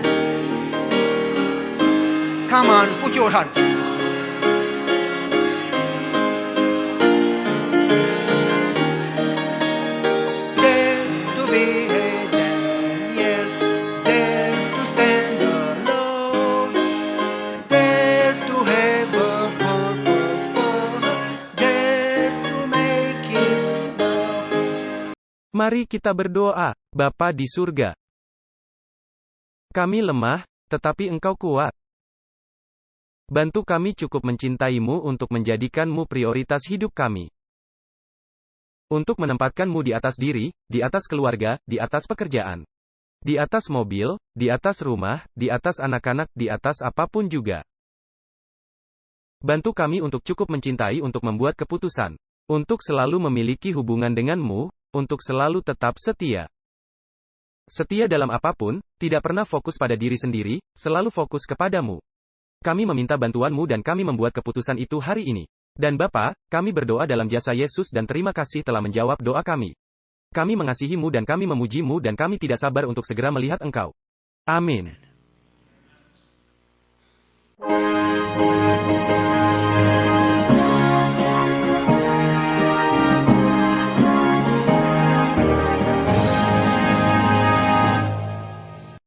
[SPEAKER 4] Come on, put your heart. Dare to be a Daniel, dare to stand alone, dare to have a purpose for, dare to make it known.
[SPEAKER 3] Mari kita berdoa. Bapa di surga. Kami lemah, tetapi Engkau kuat. Bantu kami cukup mencintaimu untuk menjadikanmu prioritas hidup kami. Untuk menempatkanmu di atas diri, di atas keluarga, di atas pekerjaan. Di atas mobil, di atas rumah, di atas anak-anak, di atas apapun juga. Bantu kami untuk cukup mencintai untuk membuat keputusan. Untuk selalu memiliki hubungan denganmu, untuk selalu tetap setia. Setia dalam apapun, tidak pernah fokus pada diri sendiri, selalu fokus kepadamu. Kami meminta bantuanmu dan kami membuat keputusan itu hari ini. Dan Bapa, kami berdoa dalam jasa Yesus dan terima kasih telah menjawab doa kami. Kami mengasihimu dan kami memujimu dan kami tidak sabar untuk segera melihat Engkau. Amin.